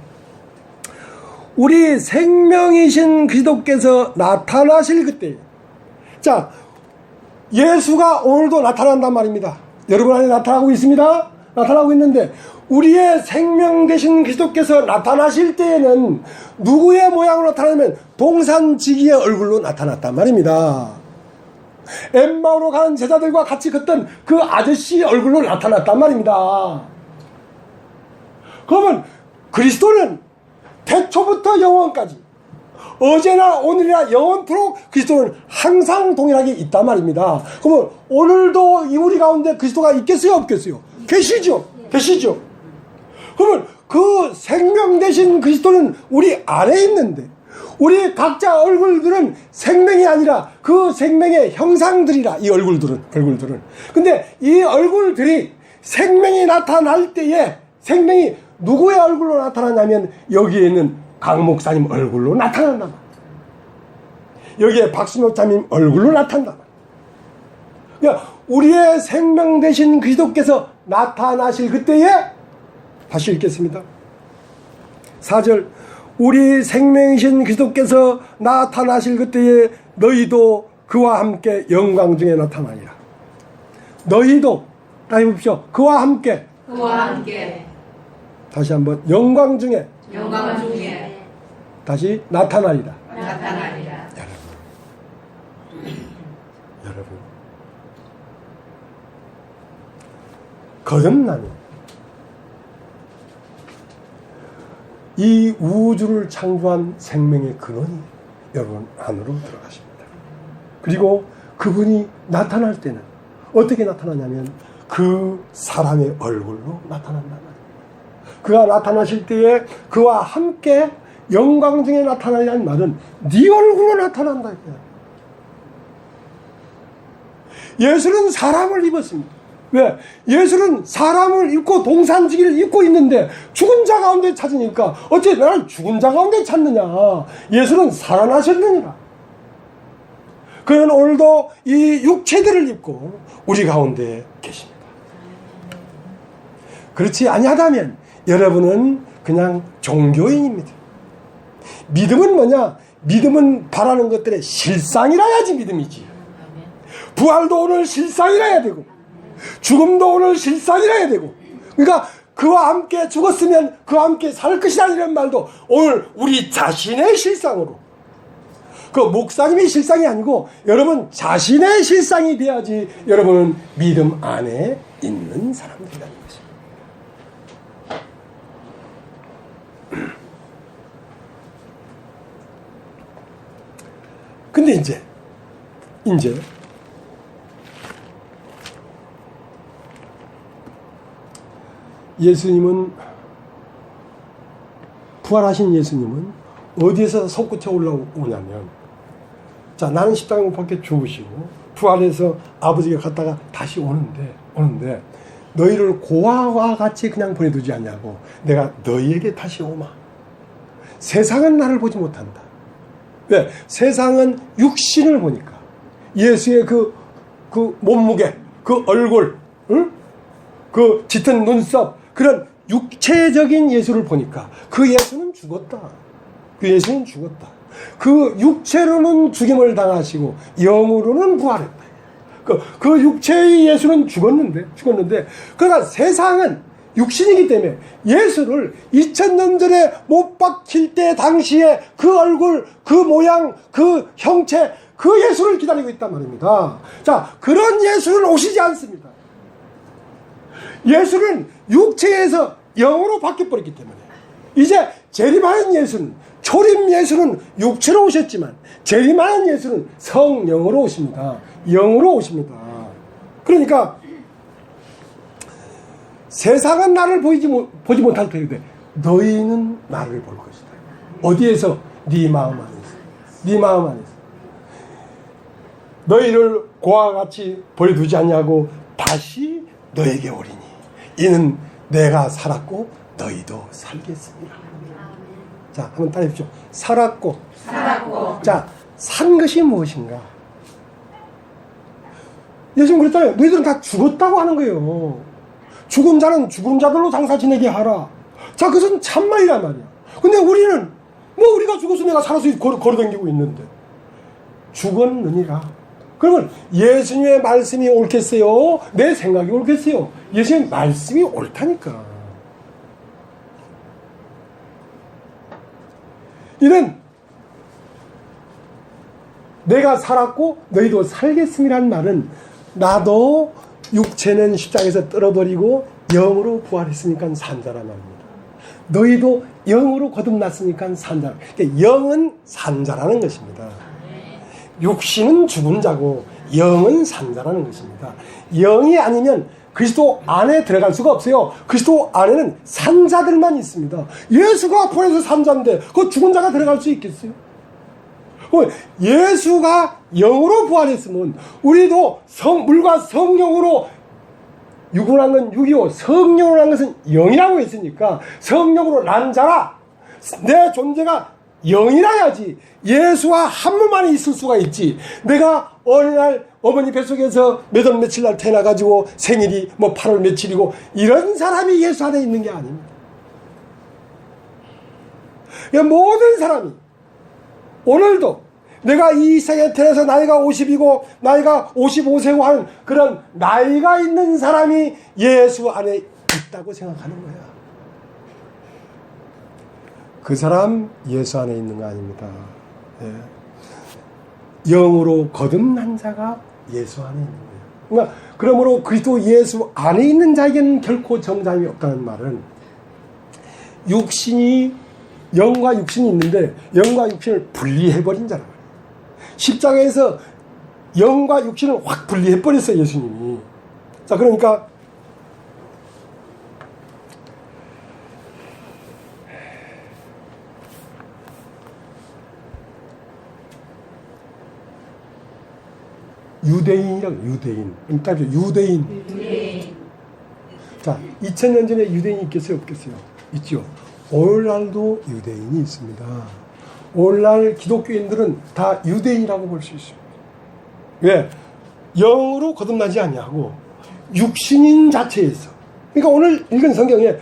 우리 생명이신 그리스도께서 나타나실 그때. 자, 예수가 오늘도 나타난단 말입니다. 여러분 안에 나타나고 있습니다. 나타나고 있는데 우리의 생명 되신 그리스도께서 나타나실 때에는 누구의 모양으로 나타나냐면 동산지기의 얼굴로 나타났단 말입니다. 엠마오로 가는 제자들과 같이 걷던 그 아저씨 얼굴로 나타났단 말입니다. 그러면 그리스도는 태초부터 영원까지 어제나 오늘이나 영원토록 그리스도는 항상 동일하게 있단 말입니다. 그러면 오늘도 우리 가운데 그리스도가 있겠어요, 없겠어요? 계시죠. 그러면 그 생명 되신 그리스도는 우리 안에 있는데 우리 각자 얼굴들은 생명이 아니라 그 생명의 형상들이라. 이 얼굴들은. 근데 이 얼굴들이 생명이 나타날 때에 생명이 누구의 얼굴로 나타나냐면 여기에 있는 강 목사님 얼굴로 나타난다. 여기에 박순 목사님 얼굴로 나타난다. 그러니까 우리의 생명 되신 그리스도께서 나타나실 그때에 다시 읽겠습니다. 4절 우리 생명이신 그리스도께서 나타나실 그때에 너희도 그와 함께 영광 중에 나타나리라. 너희도 다시 보십시오. 그와 함께 다시 한번 영광 중에 다시 나타나리라. 여러분 거듭나면 이 우주를 창조한 생명의 근원이 여러분 안으로 들어가십니다. 그리고 그분이 나타날 때는 어떻게 나타나냐면 그 사람의 얼굴로 나타난단 말입니다. 그가 나타나실 때에 그와 함께 영광 중에 나타나리라는 말은 네 얼굴로 나타난다. 예수는 사람을 입었습니다. 왜? 예수는 사람을 입고 동산지기를 입고 있는데 죽은 자 가운데 찾으니까 어째 나를 죽은 자 가운데 찾느냐. 예수는 살아나셨느니라. 그는 오늘도 이 육체들을 입고 우리 가운데 계십니다. 그렇지 아니하다면 여러분은 그냥 종교인입니다. 믿음은 뭐냐? 믿음은 바라는 것들의 실상이라야지 믿음이지. 부활도 오늘 실상이라야 되고, 죽음도 오늘 실상이라야 되고, 그러니까 그와 함께 죽었으면 그와 함께 살 것이라는 말도 오늘 우리 자신의 실상으로, 그 목사님의 실상이 아니고 여러분 자신의 실상이 돼야지 여러분은 믿음 안에 있는 사람들이라는 것입니다. 근데 이제 예수님은, 부활하신 예수님은 어디에서 솟구쳐 올라오냐면, 자, 나는 십자가에 못 박혀 죽으시고 부활해서 아버지가 갔다가 다시 오는데 너희를 고아와 같이 그냥 보내두지 않냐고, 내가 너희에게 다시 오마. 세상은 나를 보지 못한다. 왜? 세상은 육신을 보니까, 예수의 그 몸무게, 그 얼굴, 응? 그 짙은 눈썹, 그런 육체적인 예수를 보니까 그 예수는 죽었다. 그 예수는 죽었다. 그 육체로는 죽임을 당하시고 영으로는 부활했다. 그 육체의 예수는 죽었는데 그러니까 세상은 육신이기 때문에 예수를 2000년 전에 못 박힐 때 당시에 그 얼굴, 그 모양, 그 형체, 그 예수를 기다리고 있단 말입니다. 자, 그런 예수는 오시지 않습니다. 예수는 육체에서 영으로 바뀌어버렸기 때문에 이제 재림하는 예수는, 초림 예수는 육체로 오셨지만 재림하는 예수는 성령으로 오십니다. 영으로 오십니다. 그러니까 세상은 나를 보지 못할 터인데 너희는 나를 볼 것이다. 어디에서? 네 마음 안에서. 네 마음 안에서. 너희를 고아와 같이 버려두지 않냐고 다시 너에게 오리니 이는 내가 살았고 너희도 살겠습니다. 자, 한번 따라해보십시오. 살았고. 자, 산 것이 무엇인가? 예수님 그랬잖아요. 너희들은 다 죽었다고 하는 거예요. 죽은 자는 죽은 자들로 장사 지내게 하라. 자, 그것은 참말이란 말이야. 근데 우리는 우리가 죽어서 내가 살아서 걸어다니고 있는데 죽었느니라. 그러면 예수님의 말씀이 옳겠어요? 내 생각이 옳겠어요? 예수님의 말씀이 옳다니까. 이는 내가 살았고 너희도 살겠음이란 말은 나도 육체는 십자가에서 떨어버리고 영으로 부활했으니까 산자란 말입니다. 너희도 영으로 거듭났으니까 산자. 그러니까 영은 산자라는 것입니다. 육신은 죽은 자고 영은 산자라는 것입니다. 영이 아니면 그리스도 안에 들어갈 수가 없어요. 그리스도 안에는 산자들만 있습니다. 예수가 부활해서 산자인데 그 죽은 자가 들어갈 수 있겠어요? 예수가 영으로 부활했으면 우리도 물과 성령으로, 육으로 건 육이요 성령으로 한 것은 영이라고 했으니까 성령으로 난 자라. 내 존재가 영이라야지 예수와 한 몸 안에 있을 수가 있지. 내가 어느 날 어머니 뱃속에서 몇 월 며칠 날 태어나가지고 생일이 8월 며칠이고 이런 사람이 예수 안에 있는 게 아닙니다. 모든 사람이 오늘도 내가 이 세상에 태어나서 나이가 50이고 나이가 55세고 하는 그런 나이가 있는 사람이 예수 안에 있다고 생각하는 거야. 그 사람 예수 안에 있는 거 아닙니다. 예. 영으로 거듭난 자가 예수 안에 있는 거예요. 그러니까 그러므로 그리스도 예수 안에 있는 자에게는 결코 정잠이 없다는 말은 영과 육신이 있는데 영과 육신을 분리해버린 자란 말이에요. 십자가에서 영과 육신을 확 분리해버렸어요, 예수님이. 자, 그러니까 유대인. 자, 2000년 전에 유대인이 있겠어요, 없겠어요? 있죠. 오늘날도 유대인이 있습니다. 오늘날 기독교인들은 다 유대인이라고 볼 수 있습니다. 왜? 영으로 거듭나지 않냐고 육신인 자체에서. 그러니까 오늘 읽은 성경에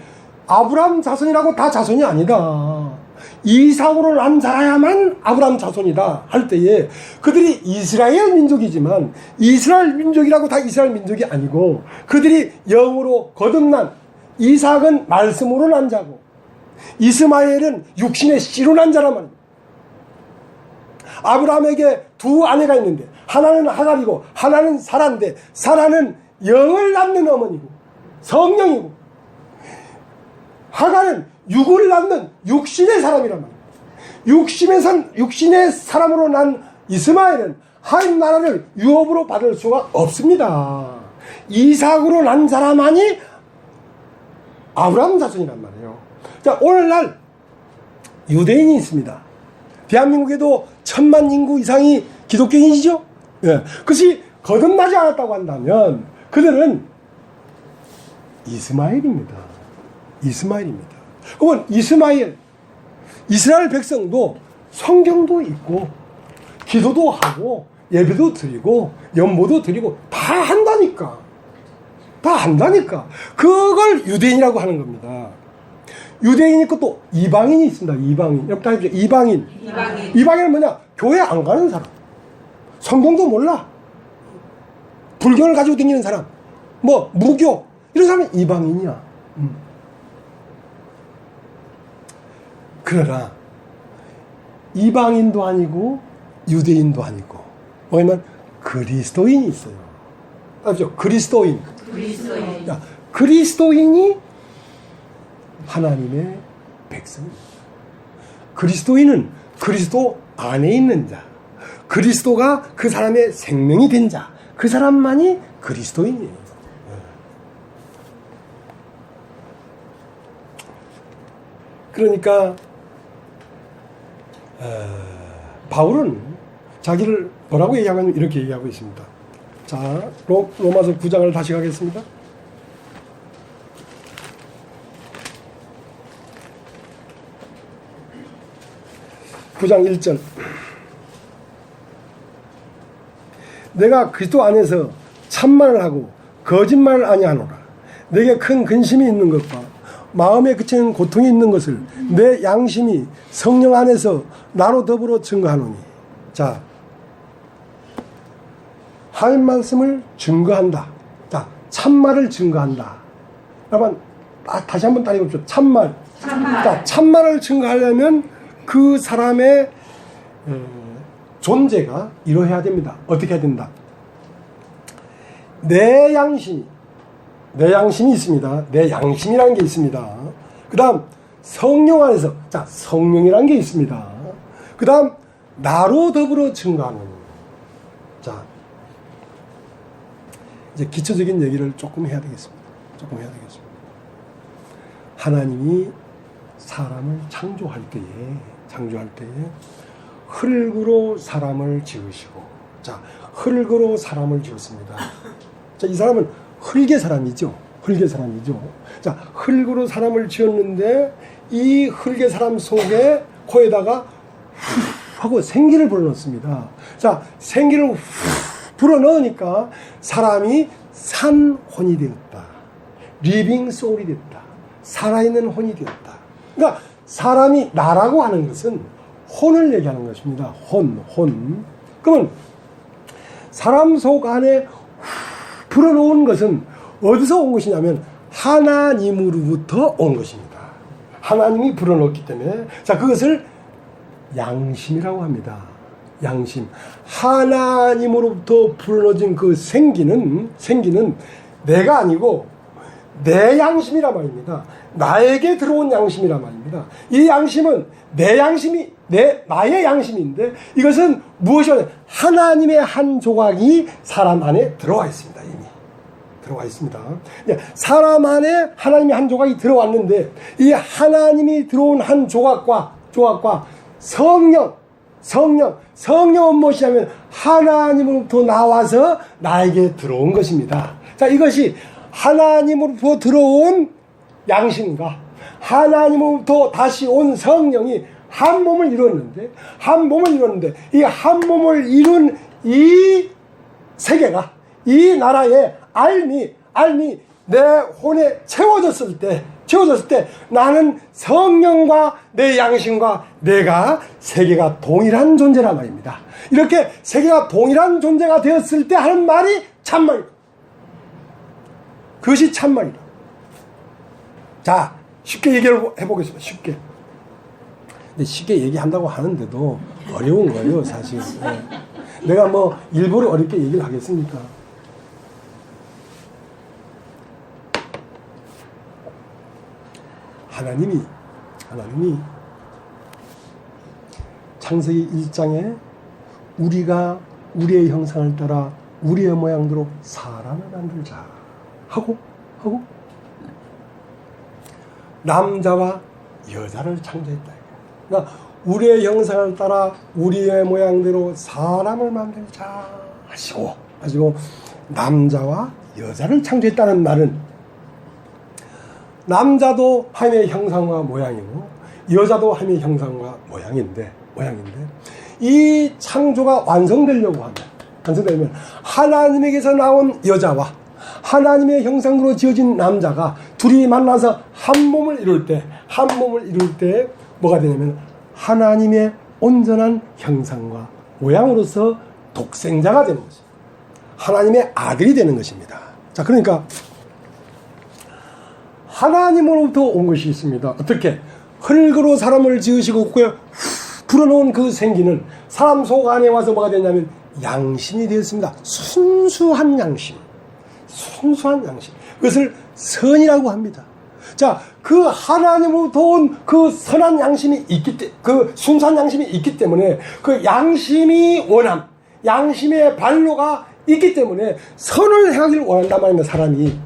아브라함 자손이라고 다 자손이 아니다. 이삭으로 난 자라야만 아브라함 자손이다 할 때에 그들이 이스라엘 민족이지만 이스라엘 민족이라고 다 이스라엘 민족이 아니고 그들이 영으로 거듭난 이삭은 말씀으로 난 자고 이스마엘은 육신의 씨로 난 자란 말입니다. 아브라함에게 두 아내가 있는데 하나는 하갈이고 하나는 사라인데 사라는 영을 낳는 어머니고 성령이고 하갈은 육을 낳는 육신의 사람이란 말이에요. 육신의 사람으로 난 이스마엘은 하나님 나라를 유업으로 받을 수가 없습니다. 이삭으로 난 사람만이 아브라함 자손이란 말이에요. 자, 오늘날 유대인이 있습니다. 대한민국에도 1000만 인구 이상이 기독교인이죠. 예. 그것이 거듭나지 않았다고 한다면 그들은 이스마엘입니다. 그러면 이스라엘 백성도 성경도 읽고 기도도 하고 예배도 드리고 연보도 드리고 다 한다니까. 그걸 유대인이라고 하는 겁니다. 유대인이 있고 또 이방인이 있습니다. 이방인. 여러분 다 해보세요. 이방인은 뭐냐? 교회 안 가는 사람. 성경도 몰라. 불교를 가지고 다니는 사람. 무교. 이런 사람은 이방인이야. 그러나 이방인도 아니고 유대인도 아니고 뭐냐면 그리스도인이 있어요. 알죠? 그리스도인. 그리스도인이 하나님의 백성입니다. 그리스도인은 그리스도 안에 있는 자, 그리스도가 그 사람의 생명이 된 자, 그 사람만이 그리스도인이에요. 그러니까 바울은 자기를 뭐라고 얘기하면 이렇게 얘기하고 있습니다. 자, 로마서 9장을 다시 가겠습니다. 9장 1절. 내가 그리스도 안에서 참말을 하고 거짓말을 아니하노라. 내게 큰 근심이 있는 것과 마음에 그치는 고통이 있는 것을 내 양심이 성령 안에서 나로 더불어 증거하노니. 자, 하나님 말씀을 증거한다. 자, 참말을 증거한다. 여러분, 다시 한번 따라해 보십시오. 참말. 자, 참말을 증거하려면 그 사람의 존재가 이러해야 됩니다. 어떻게 해야 된다? 내 양심이 있습니다. 내 양심이라는 게 있습니다. 그 다음 성령 안에서, 자, 성령이라는 게 있습니다. 그 다음 나로 더불어 증거하는. 자, 이제 기초적인 얘기를 조금 해야 되겠습니다. 하나님이 사람을 창조할 때에 흙으로 사람을 지으시고, 자, 흙으로 사람을 지었습니다. 자, 이 사람은 흙의 사람이죠. 자, 흙으로 사람을 지었는데 이 흙의 사람 속에 코에다가 후 하고 생기를 불어넣습니다. 자, 생기를 후 불어넣으니까 사람이 산 혼이 되었다. 리빙 소울이 됐다. 살아있는 혼이 되었다. 그러니까 사람이 나라고 하는 것은 혼을 얘기하는 것입니다. 혼. 그러면 사람 속 안에 불어넣은 것은 어디서 온 것이냐면 하나님으로부터 온 것입니다. 하나님이 불어넣었기 때문에, 자, 그것을 양심이라고 합니다. 양심. 하나님으로부터 불어넣어진 그 생기는 내가 아니고 내 양심이란 말입니다. 나에게 들어온 양심이란 말입니다. 이 양심은 나의 양심인데 이것은 무엇이냐? 하나님의 한 조각이 사람 안에 들어와 있습니다. 이미 들어와 있습니다. 사람 안에 하나님의 한 조각이 들어왔는데 이 하나님이 들어온 한 조각과 성령은 무엇이냐면 하나님으로부터 나와서 나에게 들어온 것입니다. 자, 이것이 하나님으로부터 들어온 양심과 하나님으로부터 다시 온 성령이 한 몸을 이뤘는데 이 한 몸을 이룬 이 세계가, 이 나라의 알미 내 혼에 채워졌을 때 채워졌을 때 나는 성령과 내 양심과 내가 세계가 동일한 존재란 말입니다. 이렇게 세계가 동일한 존재가 되었을 때 하는 말이 참말이다. 그것이 참말이다. 자, 쉽게 얘기를 해보겠습니다. 쉽게. 근데 쉽게 얘기한다고 하는데도 어려운 거예요, 사실. 내가 뭐 일부러 어렵게 얘기를 하겠습니까? 하나님이 창세기 1장에 우리가 우리의 형상을 따라 우리의 모양대로 사람을 만들자 하고 남자와 여자를 창조했다. 그러니까 우리의 형상을 따라 우리의 모양대로 사람을 만들자 하시고 남자와 여자를 창조했다는 말은 남자도 하나님의 형상과 모양이고 여자도 하나님의 형상과 모양인데 이 창조가 완성되면 하나님에게서 나온 여자와 하나님의 형상으로 지어진 남자가 둘이 만나서 한 몸을 이룰 때 뭐가 되냐면 하나님의 온전한 형상과 모양으로서 독생자가 되는 것입니다. 하나님의 아들이 되는 것입니다. 자, 그러니까 하나님으로부터 온 것이 있습니다. 어떻게? 흙으로 사람을 지으시고 그에 불어넣은 그 생기는 사람 속 안에 와서 뭐가 됐냐면 양심이 되었습니다. 순수한 양심. 그것을 선이라고 합니다. 자, 그 하나님으로부터 온 그 선한 양심이 그 순수한 양심이 있기 때문에 그 양심이 양심의 발로가 있기 때문에 선을 행하기를 원한단 말입니다. 사람이.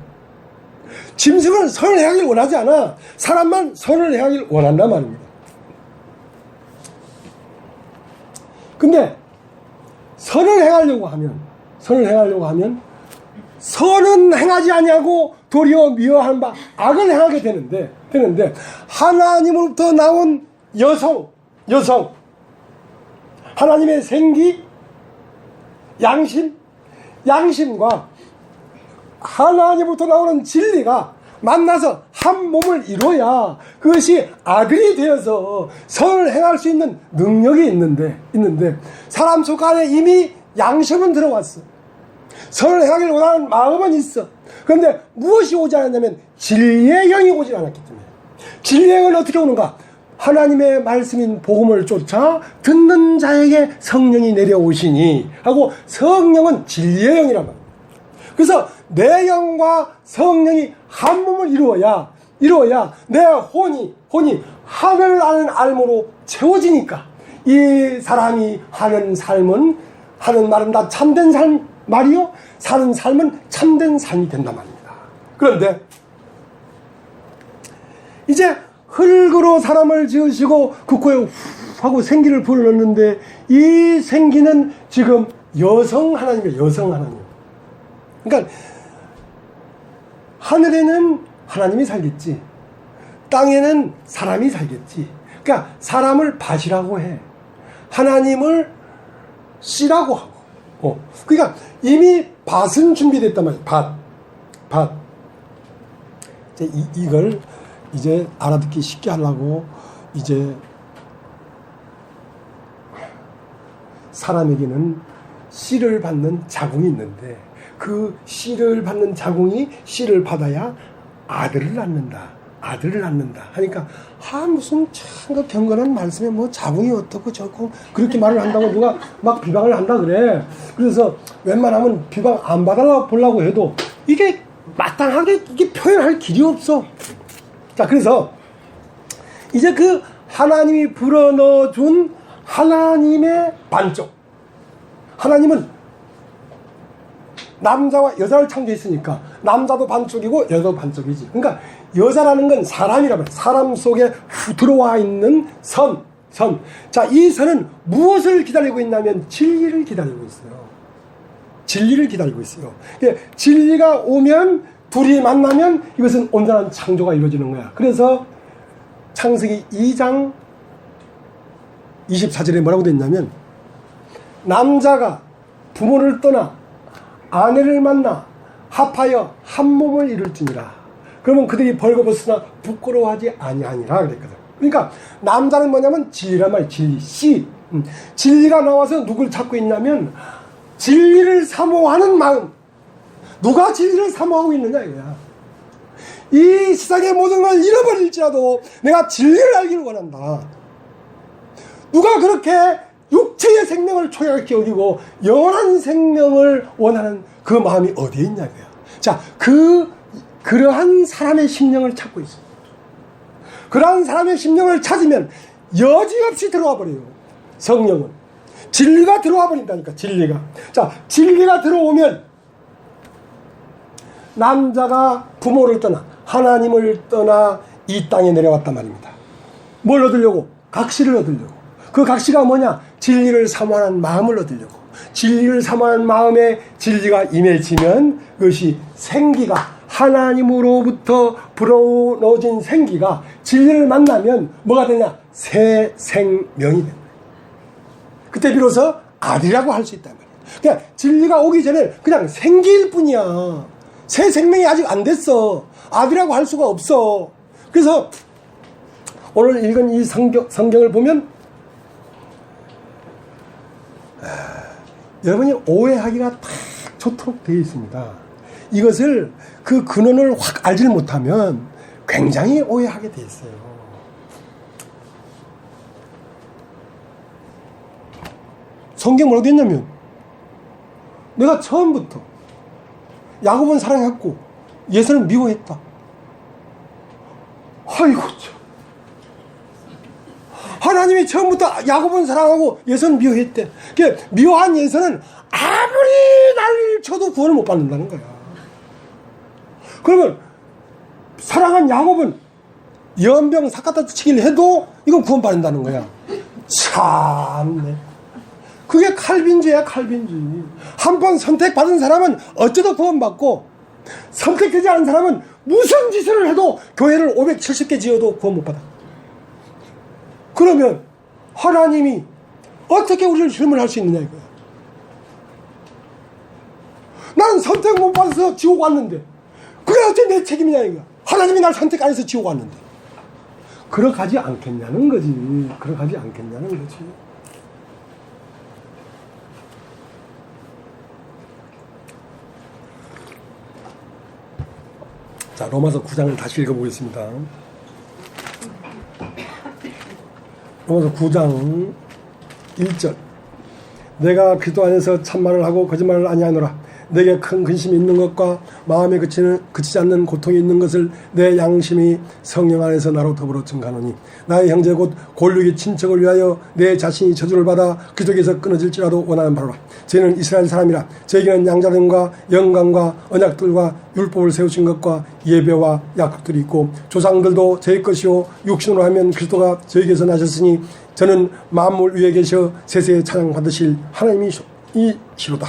짐승은 선을 행하기를 원하지 않아. 사람만 선을 행하기를 원한단 말입니다. 근데 선을 행하려고 하면 선은 행하지 아니하고 도리어 미워하는 바 악을 행하게 되는데 하나님으로부터 나온 여성 하나님의 생기 양심과 하나님으로부터 나오는 진리가 만나서 한 몸을 이뤄야 그것이 아들이 되어서 선을 행할 수 있는 능력이 있는데 사람 속 안에 이미 양심은 들어왔어. 선을 행하기를 원하는 마음은 있어. 그런데 무엇이 오지 않았냐면 진리의 영이 오지 않았기 때문에. 진리의 영은 어떻게 오는가? 하나님의 말씀인 복음을 쫓아 듣는 자에게 성령이 내려오시니 하고 성령은 진리의 영이란 말이에요. 그래서 내 영과 성령이 한 몸을 이루어야 내 혼이 하늘을 아는 알므로 채워지니까 이 사람이 하는 말은 다 참된 삶 말이요 사는 삶은 참된 삶이 된단 말입니다. 그런데 이제 흙으로 사람을 지으시고 그 코에 하고 생기를 불어넣는데 이 생기는 지금 여성 하나님이에요. 여성 하나님. 그러니까 하늘에는 하나님이 살겠지, 땅에는 사람이 살겠지. 그러니까 사람을 밭이라고 해, 하나님을 씨라고 하고. 그러니까 이미 밭은 준비됐단 말이야. 밭. 이걸 이제 알아듣기 쉽게 하려고 이제 사람에게는 씨를 받는 자궁이 있는데 그 씨를 받는 자궁이 씨를 받아야 아들을 낳는다 하니까 무슨 참 그 경건한 말씀에 뭐 자궁이 어떻고 저고 그렇게 말을 한다고 누가 막 비방을 한다 그래. 그래서 웬만하면 비방 안 받아보려고 해도 이게 마땅하게 이게 표현할 길이 없어. 자, 그래서 이제 그 하나님이 불어넣어준 하나님의 반쪽, 하나님은 남자와 여자를 창조했으니까 남자도 반쪽이고 여자도 반쪽이지. 그러니까 여자라는 건 사람이란 말이야. 사람 속에 들어와 있는 선. 자, 이 선은 무엇을 기다리고 있냐면 진리를 기다리고 있어요. 진리가 오면 둘이 만나면 이것은 온전한 창조가 이루어지는 거야. 그래서 창세기 2장 24절에 뭐라고 됐냐면 남자가 부모를 떠나 아내를 만나 합하여 한 몸을 이룰지니라. 그러면 그들이 벌거벗으나 부끄러워하지 아니하니라 그랬거든. 그러니까 남자는 뭐냐면 진리란 말이야. 진리. 씨. 진리가 나와서 누굴 찾고 있냐면 진리를 사모하는 마음. 누가 진리를 사모하고 있느냐 이거야. 이 세상의 모든 걸 잃어버릴지라도 내가 진리를 알기를 원한다. 누가 그렇게 육체의 생명을 초라하게 여기고 영원한 생명을 원하는 그 마음이 어디에 있냐 이거야. 자, 그러한 사람의 심령을 찾고 있습니다. 그러한 사람의 심령을 찾으면 여지없이 들어와 버려요. 성령은 진리가 들어와 버린다니까. 진리가. 자, 진리가 들어오면 남자가 부모를 떠나 하나님을 떠나 이 땅에 내려왔단 말입니다. 뭘 얻으려고? 각시를 얻으려고. 그 각시가 뭐냐? 진리를 사모하는 마음을 얻으려고. 진리를 사모하는 마음에 진리가 임해지면 그것이 생기가 하나님으로부터 불어넣어진 생기가 진리를 만나면 뭐가 되냐? 새 생명이 된다. 그때 비로소 아들이라고 할 수 있단 말이야. 그냥 진리가 오기 전에 그냥 생기일 뿐이야. 새 생명이 아직 안 됐어. 아들이라고 할 수가 없어. 그래서 오늘 읽은 이 성경을 보면 여러분이 오해하기가 딱 좋도록 되어 있습니다. 이것을 그 근원을 확 알지 못하면 굉장히 오해하게 되어 있어요. 성경 뭐라고 했냐면 내가 처음부터 야곱은 사랑했고 예서는 미워했다. 아이고 참. 하나님이 처음부터 야곱은 사랑하고 예서는 미워했대. 그러니까 미워한 예서는 아무리 난리를 쳐도 구원을 못 받는다는 거야. 그러면 사랑한 야곱은 연병 삭갖다 치기를 해도 이건 구원받는다는 거야. 참네. 그게 칼빈주야, 칼빈주. 한 번 선택받은 사람은 어쩌다 구원받고 선택되지 않은 사람은 무슨 짓을 해도 교회를 570개 지어도 구원 못 받아. 그러면 하나님이 어떻게 우리를 질문할 수 있느냐 이거야. 나는 선택 못 받아서 지옥 왔는데 그게 어째 내 책임이냐 이거야. 하나님이 날 선택 안 해서 지옥 왔는데. 그러가지 않겠냐는 거지. 그러가지 않겠냐는 거지. 자, 로마서 9장을 다시 읽어보겠습니다. 로마서 9장 1절. 내가 그리스도 안에서 참말을 하고 거짓말을 아니하노라. 내게 큰 근심이 있는 것과 마음에 그치지 않는 고통이 있는 것을 내 양심이 성령 안에서 나로 더불어 증가하노니 나의 형제 곧 골육이 친척을 위하여 내 자신이 저주를 받아 그쪽에서 끊어질지라도 원하는 바로라. 저희는 이스라엘 사람이라 저에게는 양자됨과 영광과 언약들과 율법을 세우신 것과 예배와 약속들이 있고 조상들도 저희 것이요 육신으로 하면 그리스도가 저에게서 나셨으니 저는 만물 위에 계셔 세세에 찬양 받으실 하나님이시로다.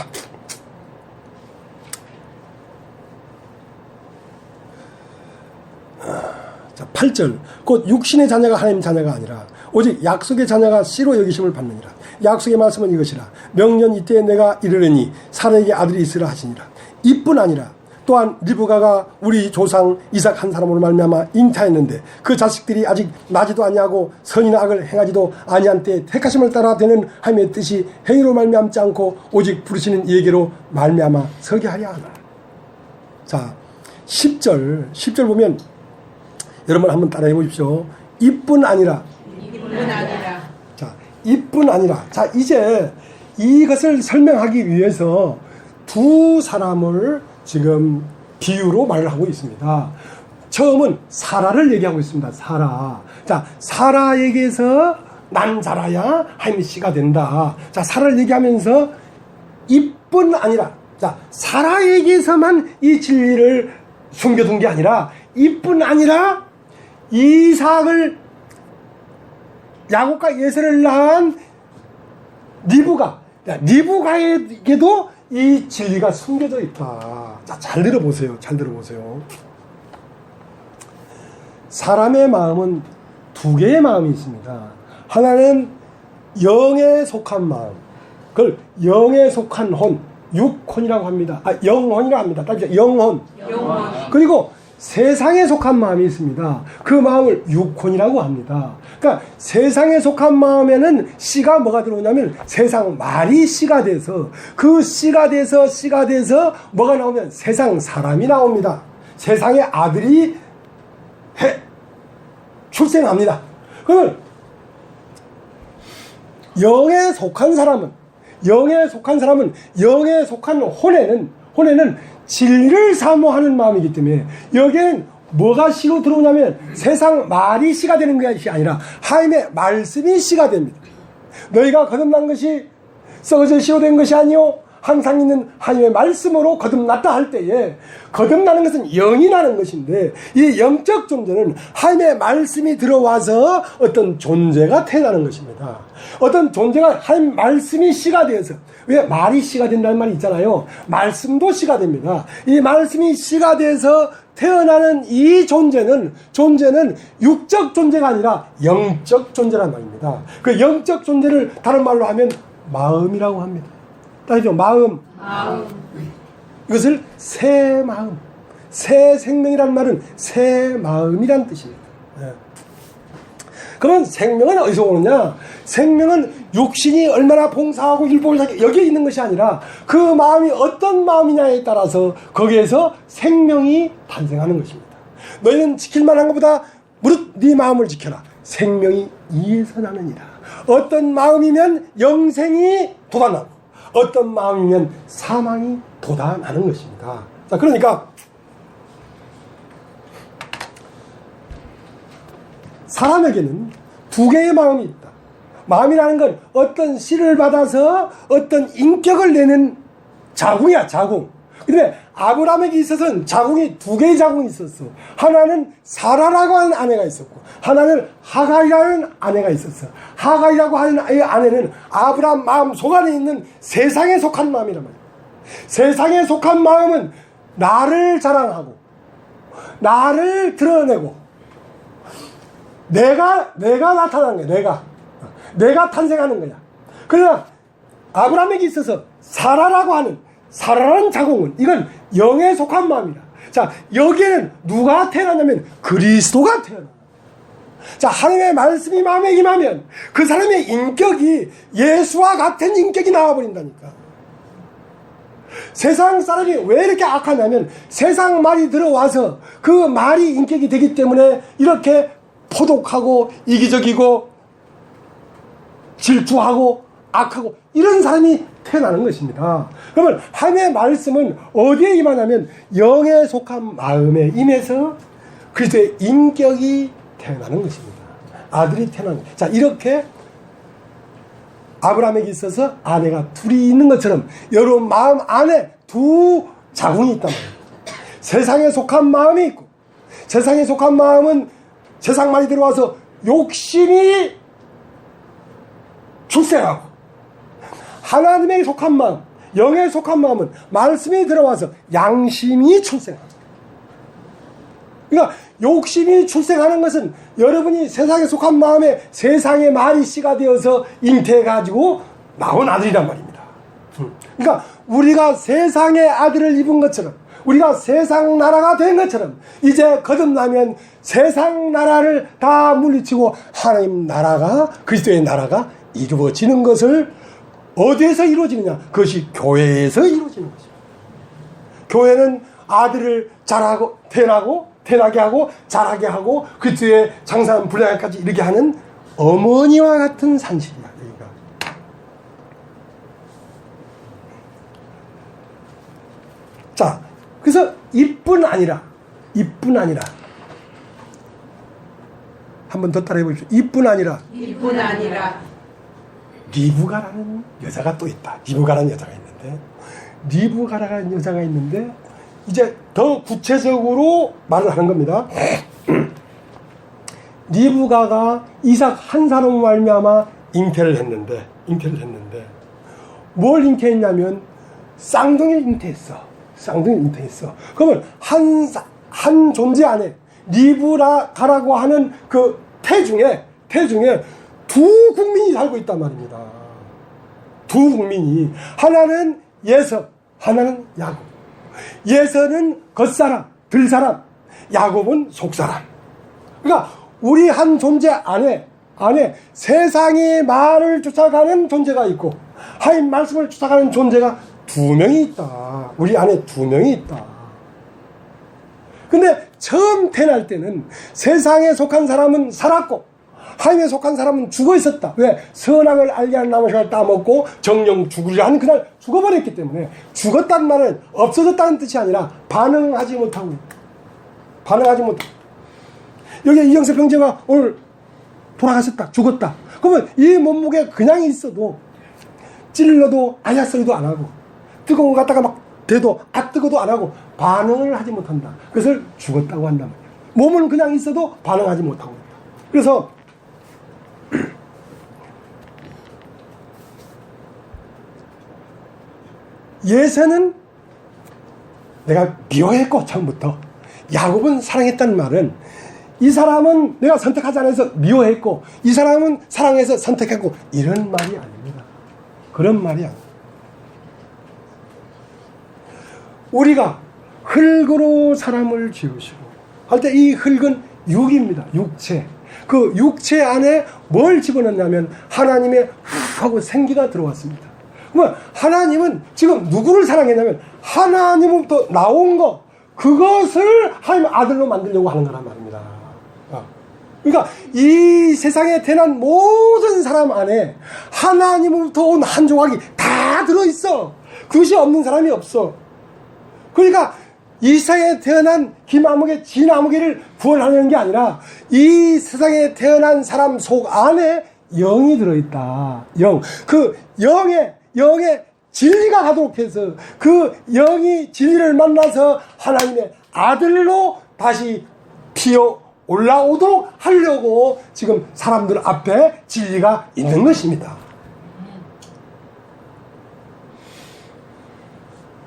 자, 8절. 곧 육신의 자녀가 하나님 자녀가 아니라 오직 약속의 자녀가 씨로 여기심을 받느니라. 약속의 말씀은 이것이라. 명년 이때에 내가 이르려니 사라에게 아들이 있으라 하시니라. 이뿐 아니라 또한 리브가가 우리 조상 이삭 한 사람으로 말미암아 잉타했는데 그 자식들이 아직 나지도 아니하고 선이나 악을 행하지도 아니한 때에 택하심을 따라 되는 하나님의 뜻이 행위로 말미암지 않고 오직 부르시는 이에게로 말미암아 서게 하려 하나. 자, 10절 보면 여러분 한번 따라해 보십시오. 이뿐 아니라. 자, 이뿐 아니라. 자, 이제 이것을 설명하기 위해서 두 사람을 지금 비유로 말을 하고 있습니다. 처음은 사라를 얘기하고 있습니다. 사라. 자, 사라에게서 난 자라야 하나님의 씨가 된다. 자, 사라를 얘기하면서 이뿐 아니라. 자, 사라에게서만 이 진리를 숨겨둔 게 아니라 이뿐 아니라 이삭을 야곱과 예세를 낳은 리브가에게도 이 진리가 숨겨져 있다. 자, 잘 들어보세요. 잘 들어보세요. 사람의 마음은 두 개의 마음이 있습니다. 하나는 영에 속한 마음. 그걸 영에 속한 혼, 육혼이라고 합니다. 영혼이라고 합니다. 따지자, 영혼. 그리고 세상에 속한 마음이 있습니다. 그 마음을 육혼이라고 합니다. 그러니까 세상에 속한 마음에는 씨가 뭐가 들어오냐면 세상 말이 씨가 돼서 그 씨가 돼서 뭐가 나오면 세상 사람이 나옵니다. 세상의 아들이 출생합니다. 그러면 영에 속한 사람은 영에 속한 혼에는 진리를 사모하는 마음이기 때문에 여기에는 뭐가 씨로 들어오냐면 세상 말이 씨가 되는 것이 아니라 하나님의 말씀이 씨가 됩니다. 너희가 거듭난 것이 썩어져 씨로 된 것이 아니요 항상 있는 하나님의 말씀으로 거듭났다 할 때에 거듭나는 것은 영이 나는 것인데 이 영적 존재는 하나님의 말씀이 들어와서 어떤 존재가 태어나는 것입니다. 어떤 존재가 하나님 말씀이 씨가 되어서 왜 말이 씨가 된다는 말이 있잖아요. 말씀도 씨가 됩니다. 이 말씀이 씨가 돼서 태어나는 이 존재는 육적 존재가 아니라 영적 존재란 말입니다. 그 영적 존재를 다른 말로 하면 마음이라고 합니다. 따르죠? 마음. 이것을 새 마음, 새 생명이라는 말은 새 마음이란 뜻입니다. 그러면 생명은 어디서 오느냐? 생명은 육신이 얼마나 봉사하고 율법을 사게 여기에 있는 것이 아니라 그 마음이 어떤 마음이냐에 따라서 거기에서 생명이 탄생하는 것입니다. 너희는 지킬 만한 것보다 무릇 네 마음을 지켜라. 생명이 이에서 나느니라. 어떤 마음이면 영생이 돋아나고 어떤 마음이면 사망이 돋아나는 것입니다. 자, 그러니까 사람에게는 두 개의 마음이 있다. 마음이라는 건 어떤 씨를 받아서 어떤 인격을 내는 자궁이야, 자궁. 근데 아브라함에게 있어서는 자궁이 두 개의 자궁이 있었어. 하나는 사라라고 하는 아내가 있었고 하나는 하갈이라는 아내가 있었어. 하갈이라고 하는 이 아내는 아브라함 마음 속 안에 있는 세상에 속한 마음이란 말이야. 세상에 속한 마음은 나를 자랑하고 나를 드러내고 내가 나타나는 거야. 내가 탄생하는 거야. 그러나 아브라함에게 있어서 사라라는 자궁은 이건 영에 속한 마음이라. 자, 여기에는 누가 태어나냐면 그리스도가 태어나. 자, 하나님의 말씀이 마음에 임하면 그 사람의 인격이 예수와 같은 인격이 나와버린다니까. 세상 사람이 왜 이렇게 악하냐면 세상 말이 들어와서 그 말이 인격이 되기 때문에 이렇게 포독하고 이기적이고 질투하고 악하고 이런 사람이 태어나는 것입니다. 그러면 하나님의 말씀은 어디에 임하냐면 영에 속한 마음에 임해서 그리스도의 인격이 태어나는 것입니다. 아들이 태어나는 것입니다. 자, 이렇게 아브라함에게 있어서 아내가 둘이 있는 것처럼 여러분 마음 안에 두 자궁이 있단 말이에요. 세상에 속한 마음이 있고 세상에 속한 마음은 세상 말이 들어와서 욕심이 출생하고 하나님에 속한 마음, 영에 속한 마음은 말씀이 들어와서 양심이 출생합니다. 그러니까 욕심이 출생하는 것은 여러분이 세상에 속한 마음에 세상의 말이 씨가 되어서 잉태해가지고 나온 아들이란 말입니다. 그러니까 우리가 세상의 아들을 입은 것처럼 우리가 세상 나라가 된 것처럼 이제 거듭나면 세상 나라를 다 물리치고 하나님 나라가 그리스도의 나라가 이루어지는 것을 어디에서 이루어지느냐? 그것이 교회에서 이루어지는 것입니다. 교회는 아들을 자라고 태어나게 하고 자라게 하고 그리스도의 장사한 분량까지 이르게 하는 어머니와 같은 산실이야. 여기가. 자, 그래서 이뿐 아니라 한 번 더 따라해 보십시오. 이뿐 아니라 리브가라는 여자가 또 있다. 리브가라는 여자가 있는데 이제 더 구체적으로 말을 하는 겁니다. 리브가가 이삭 한 사람으로 말미암아 잉태를 했는데 뭘 잉태했냐면 쌍둥이를 잉태했어. 그러면 한 존재 안에 리브가라고 하는 그 태 중에 두 국민이 살고 있단 말입니다. 두 국민이 하나는 예서, 하나는 야곱. 예서는 겉사람, 들사람. 야곱은 속사람. 그러니까 우리 한 존재 안에 세상의 말을 쫓아가는 존재가 있고 하나님 말씀을 쫓아가는 존재가 두 명이 있다. 우리 안에 두 명이 있다. 근데 처음 태어날 때는 세상에 속한 사람은 살았고 하나님에 속한 사람은 죽어 있었다. 왜? 선악을 알게 하는 나무를 따먹고 정령 죽으려 하는 그날 죽어버렸기 때문에 죽었다는 말은 없어졌다는 뜻이 아니라 반응하지 못하고 여기 이영세 병자가 오늘 돌아가셨다. 죽었다. 그러면 이 몸무게 그냥 있어도 찔러도 아야소리도 안 하고 뜨거운 거 갖다가 막 대도 뜨거도 안 하고 반응을 하지 못한다. 그것을 죽었다고 한단 말이야. 몸은 그냥 있어도 반응하지 못하고 있다. 그래서 예세는 내가 미워했고 처음부터 야곱은 사랑했다는 말은 이 사람은 내가 선택하지 않아서 미워했고 이 사람은 사랑해서 선택했고 이런 말이 아닙니다. 그런 말이 아닙니다. 우리가 흙으로 사람을 지으시고 할 때 이 흙은 육입니다. 육체. 그 육체 안에 뭘 집어넣냐면 하나님의 하고 생기가 들어왔습니다. 그러면 하나님은 지금 누구를 사랑했냐면 하나님으로부터 나온 거 그것을 하나님 아들로 만들려고 하는 거란 말입니다. 그러니까 이 세상에 태어난 모든 사람 안에 하나님으로부터 온 한 조각이 다 들어있어. 그것이 없는 사람이 없어. 그러니까 이 세상에 태어난 김아무개 진아무개를 구원하려는 게 아니라 이 세상에 태어난 사람 속 안에 영이 들어있다. 영. 그 영의 진리가 가도록 해서 그 영이 진리를 만나서 하나님의 아들로 다시 피어 올라오도록 하려고 지금 사람들 앞에 진리가 있는 것입니다.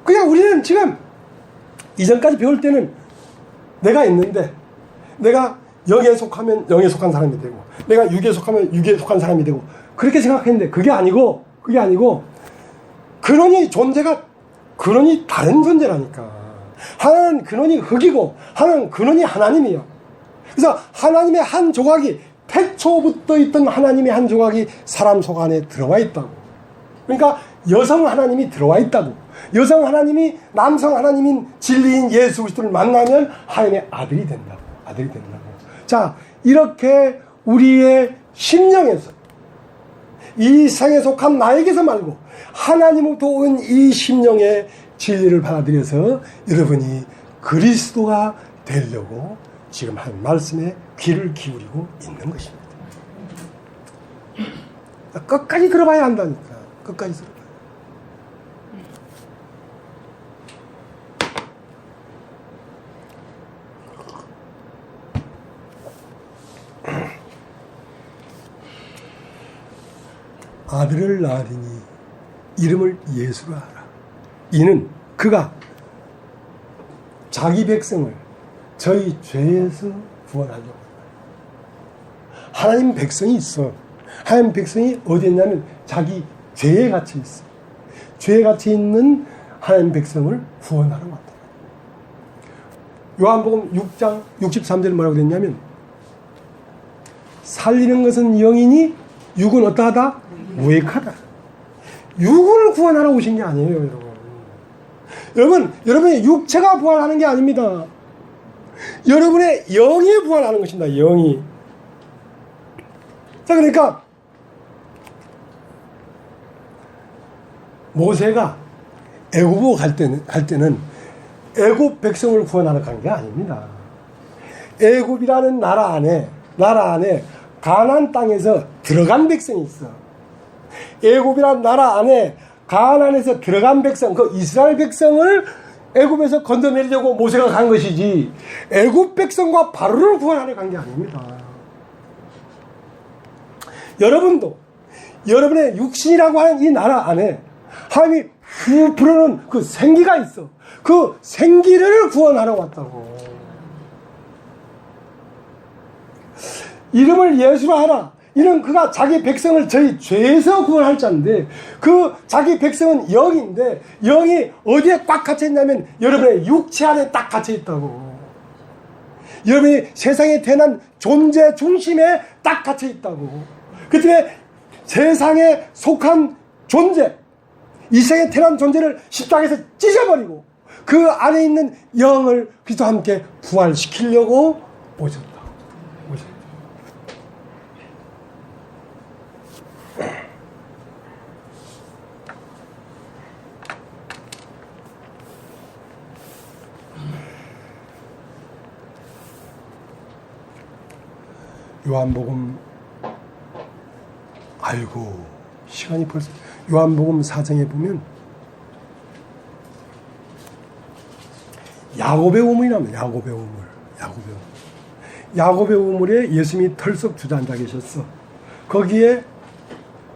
그냥 우리는 지금 이전까지 배울 때는 내가 있는데 내가 영에 속하면 영에 속한 사람이 되고 내가 육에 속하면 육에 속한 사람이 되고 그렇게 생각했는데 그게 아니고 근원이 존재가 근원이 다른 존재라니까. 하나는 근원이 흙이고 하나는 근원이 하나님이야. 그래서 하나님의 한 조각이 태초부터 있던 하나님의 한 조각이 사람 속 안에 들어와 있다고. 그러니까 여성 하나님이 들어와 있다고. 여성 하나님이 남성 하나님인 진리인 예수 그리스도를 만나면 하나님의 아들이 된다고. 자, 이렇게 우리의 심령에서 이 세상에 속한 나에게서 말고 하나님으로부터 온 이 심령의 진리를 받아들여서 여러분이 그리스도가 되려고 지금 한 말씀에 귀를 기울이고 있는 것입니다. 끝까지 들어봐야 한다니까. 끝까지 들어봐야. 아들을 낳으리니 이름을 예수라 하라. 이는 그가 자기 백성을 저희 죄에서 구원하려고. 하나님 백성이 있어. 하나님 백성이 어디 있냐면 자기 죄에 갇혀 있어. 죄에 갇혀 있는 하나님 백성을 구원하러 왔다. 요한복음 6장 63절에 뭐라고 됐냐면 살리는 것은 영이니 육은 어떠하다? 무익하다. 육을 구원하러 오신 게 아니에요, 여러분. 여러분의 육체가 부활하는 게 아닙니다. 여러분의 영이 부활하는 것입니다. 영이. 자, 그러니까 모세가 애굽으로 갈 때는 애굽 백성을 구원하러 간 게 아닙니다. 애굽이라는 나라 안에 가나안 땅에서 들어간 백성이 있어. 애굽이라는 나라 안에 가나안에서 들어간 백성, 그 이스라엘 백성을 애굽에서 건져내려고 모세가 간 것이지 애굽 백성과 바로를 구원하러 간 게 아닙니다. 여러분도 여러분의 육신이라고 하는 이 나라 안에 하나님이 후 불어넣은 그 생기가 있어. 그 생기를 구원하러 왔다고. 이름을 예수라 하라. 이는 그가 자기 백성을 저희 죄에서 구원할 자인데 그 자기 백성은 영인데 영이 어디에 꽉 갇혀 있냐면 여러분의 육체 안에 딱 갇혀 있다고. 여러분이 세상에 태어난 존재 중심에 딱 갇혀 있다고. 그 때문에 세상에 속한 존재, 이 세상에 태어난 존재를 십자가에서 찢어버리고 그 안에 있는 영을 그리스도와 함께 부활시키려고 오셨다. 요한복음, 아이고 시간이 벌써, 요한복음 4장에 보면 야곱의 우물이 나옵니다. 야곱의 우물. 야곱의 우물에 예수님이 털썩 주저앉아 계셨어. 거기에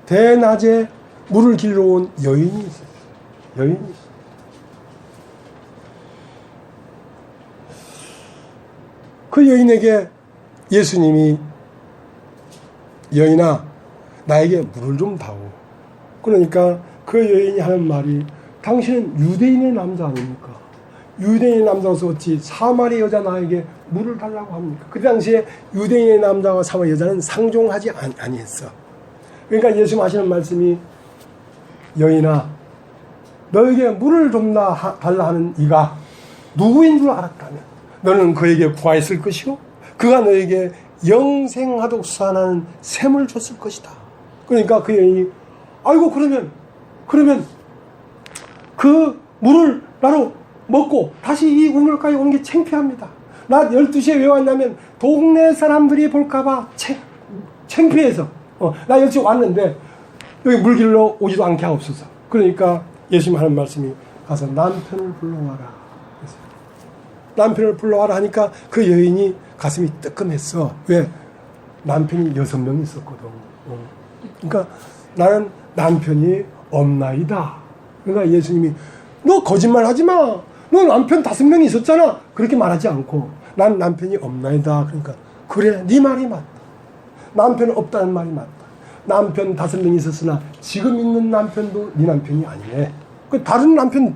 대낮에 물을 길러 온 여인이 있었어요. 여인이 있어요. 그 여인에게 예수님이, 여인아 나에게 물을 좀 다오. 그러니까 그 여인이 하는 말이, 당신은 유대인의 남자 아닙니까? 유대인의 남자로서 어찌 사마리 여자 나에게 물을 달라고 합니까? 그 당시에 유대인의 남자와 사마리 여자는 상종하지 아니했어. 그러니까 예수님 하시는 말씀이, 여인아 너에게 물을 좀 달라 하는 이가 누구인 줄 알았다면 너는 그에게 구하였을 것이고 그가 너에게 영생하도록 수산하는 샘을 줬을 것이다. 그러니까 그 여인이, 아이고 그러면 그 물을 나로 먹고 다시 이 우물가에 오는 게 창피합니다. 나 12시에 왜 왔냐면 동네 사람들이 볼까봐 창피해서 나 12시에 왔는데 여기 물 길러 오지도 않게 하옵소서. 그러니까 예수님 하는 말씀이, 가서 남편을 불러와라. 남편을 불러와라 하니까 그 여인이 가슴이 뜨끔했어. 왜? 남편이 6명 있었거든. 그러니까 나는 남편이 없나이다. 그러니까 예수님이, 너 거짓말 하지 마. 너 남편 5명이 있었잖아. 그렇게 말하지 않고, 난 남편이 없나이다. 그러니까, 그래, 네 말이 맞다. 남편 없다는 말이 맞다. 남편 5명이 있었으나 지금 있는 남편도 네 남편이 아니네. 그 다른 남편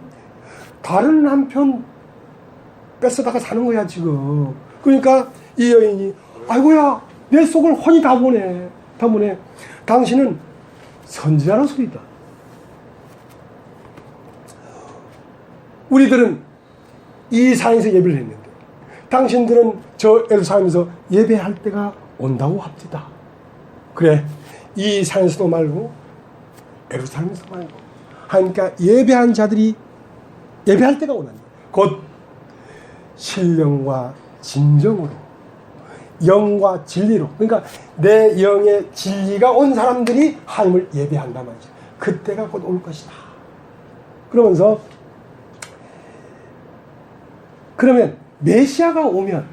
뺏어다가 사는 거야 지금. 그러니까 이 여인이, 아이고야 내 속을 훤히 다 보네. 당신은 선지자라는 소리다. 우리들은 이 산에서 예배를 했는데 당신들은 저 예루살렘에서 예배할 때가 온다고 합니다. 그래, 이 산에서도 말고 예루살렘에서 말고 하니까 예배한 자들이 예배할 때가 오나니 곧 신령과 진정으로, 영과 진리로, 그러니까 내 영의 진리가 온 사람들이 하나님을 예배한단 말이죠. 그때가 곧 올 것이다. 그러면서, 그러면 메시아가 오면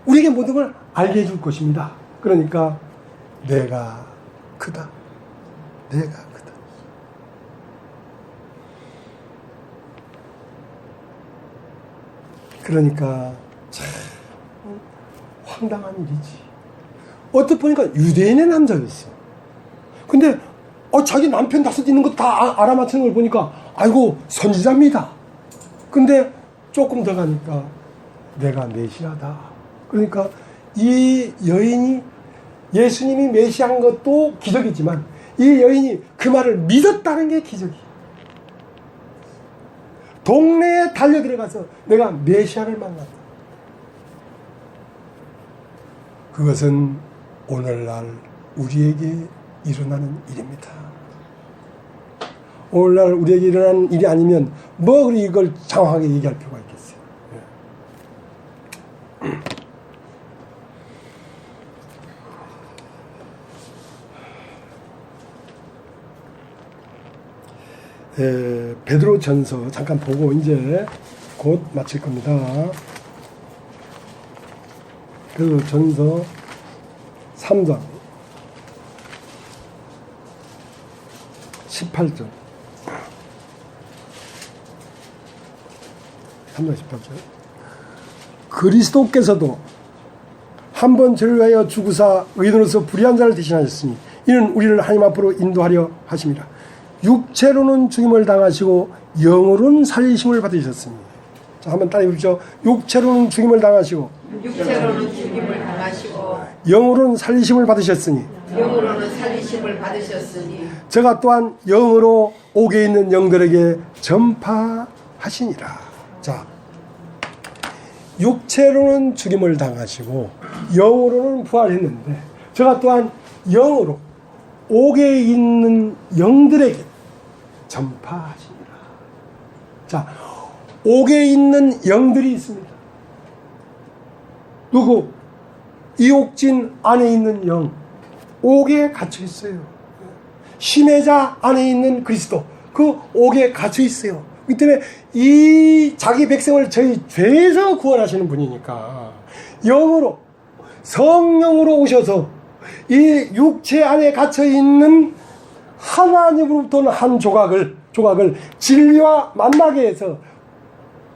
우리에게 모든 걸 알게 해줄 것입니다. 그러니까 내가 크다. 그러니까 참 황당한 일이지. 어떻게 보니까 유대인의 남자였어. 근데 자기 남편 5 있는 거 다 알아맞히는 걸 보니까 아이고 선지자입니다. 근데 조금 더 가니까 내가 메시아다. 그러니까 이 여인이 예수님이 메시아인 것도 기적이지만 이 여인이 그 말을 믿었다는 게 기적이야. 동네에 달려들어가서 내가 메시아를 만났다. 그것은 오늘날 우리에게 일어나는 일입니다. 오늘날 우리에게 일어나는 일이 아니면 뭐 이걸 장황하게 얘기할 필요가 있겠어요. 베드로 전서 잠깐 보고 이제 곧 마칠 겁니다. 베드로 전서 3장 18절 3장 18절 그리스도께서도 한 번 저를 위하여 죽으사 의인으로서 불의한 자를 대신하셨으니 이는 우리를 하나님 앞으로 인도하려 하심이라. 육체로는 죽임을 당하시고 영으로는 살리심을 받으셨으니 자, 한번 따라해 보십시오. 육체로는 죽임을 당하시고 육체로는 죽임을 당하시고 영으로는 살리심을 받으셨으니 영으로는 살리심을 받으셨으니 저가 또한 영으로 옥에 있는 영들에게 전파하시니라. 자, 육체로는 죽임을 당하시고 영으로는 부활했는데 저가 또한 영으로 옥에 있는 영들에게 전파하시니라. 자, 옥에 있는 영들이 있습니다. 누구? 이 옥진 안에 있는 영, 옥에 갇혀 있어요. 심해자 안에 있는 그리스도, 그 옥에 갇혀 있어요. 그 때문에 이 자기 백성을 저희 죄에서 구원하시는 분이니까 영으로, 성령으로 오셔서 이 육체 안에 갇혀 있는 하나님으로부터는 한 조각을 진리와 만나게 해서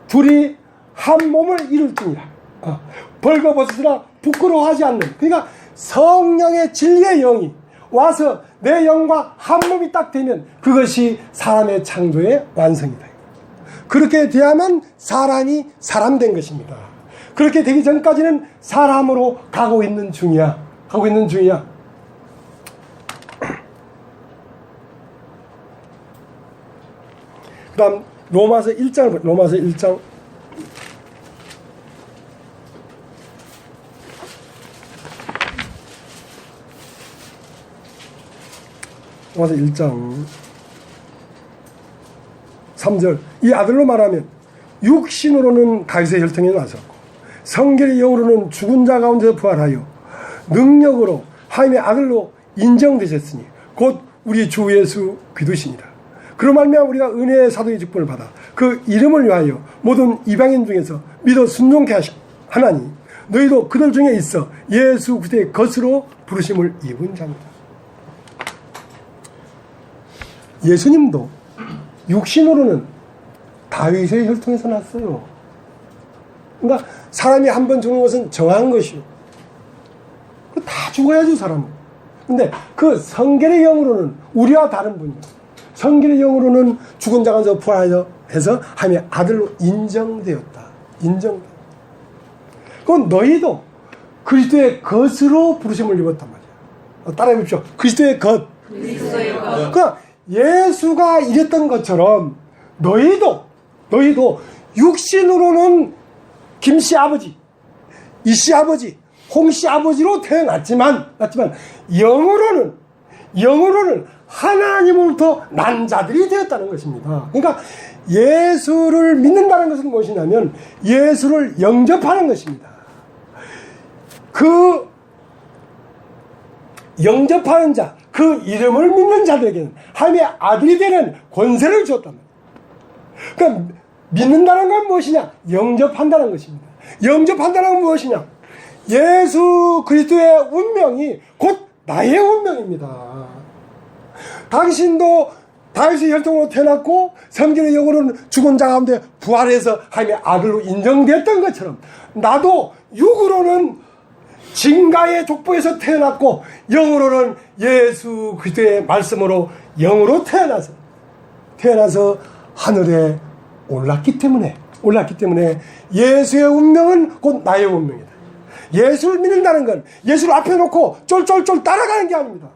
둘이 한 몸을 이룰지니라. 벌거벗으나 부끄러워하지 않는, 그러니까 성령의 진리의 영이 와서 내 영과 한 몸이 딱 되면 그것이 사람의 창조의 완성이다. 그렇게 돼야만 사람이 사람 된 것입니다. 그렇게 되기 전까지는 사람으로 가고 있는 중이야. 그 다음 로마서 1장을 보세요. 로마서 1장. 로마서 1장 3절. 이 아들로 말하면 육신으로는 다윗의 혈통에 나섰고 성결의 영으로는 죽은 자 가운데서 부활하여 능력으로 하나님의 아들로 인정되셨으니 곧 우리 주 예수 그리스도시니라. 그로 말미암아 우리가 은혜의 사도의 직분을 받아 그 이름을 위하여 모든 이방인 중에서 믿어 순종케 하나니 너희도 그들 중에 있어 예수 그리스도의 것으로 부르심을 입은 자입니다. 예수님도 육신으로는 다윗의 혈통에서 났어요. 그러니까 사람이 한 번 죽는 것은 정한 것이요. 다 죽어야죠, 사람은. 근데 그 성결의 영으로는 우리와 다른 분이에요. 성결의 영으로는 죽은 자가 부활해서 하나님의 아들로 인정되었다. 그건 너희도 그리스도의 것으로 부르심을 입었단 말이야. 따라해 보십시오. 그리스도의 것. 그러니까 예수가 이랬던 것처럼 너희도 육신으로는 김씨 아버지, 이씨 아버지, 홍씨 아버지로 태어났지만 영으로는 하나님으로부터 난 자들이 되었다는 것입니다. 그러니까 예수를 믿는다는 것은 무엇이냐면 예수를 영접하는 것입니다. 그 영접하는 자, 그 이름을 믿는 자들에게는 하나님의 아들이 되는 권세를 주었단 말이에요. 그러니까 믿는다는 건 무엇이냐? 영접한다는 것입니다. 영접한다는 건 무엇이냐? 예수 그리스도의 운명이 곧 나의 운명입니다. 당신도 다윗의 혈통으로 태어났고 성결의 영으로는 죽은 자 가운데 부활해서 하나님의 아들로 인정되었던 것처럼 나도 육으로는 진가의 족보에서 태어났고 영으로는 예수 그리스도의 말씀으로 영으로 태어나서 하늘에 올랐기 때문에 예수의 운명은 곧 나의 운명이다. 예수를 믿는다는 건 예수를 앞에 놓고 쫄쫄쫄 따라가는 게 아닙니다.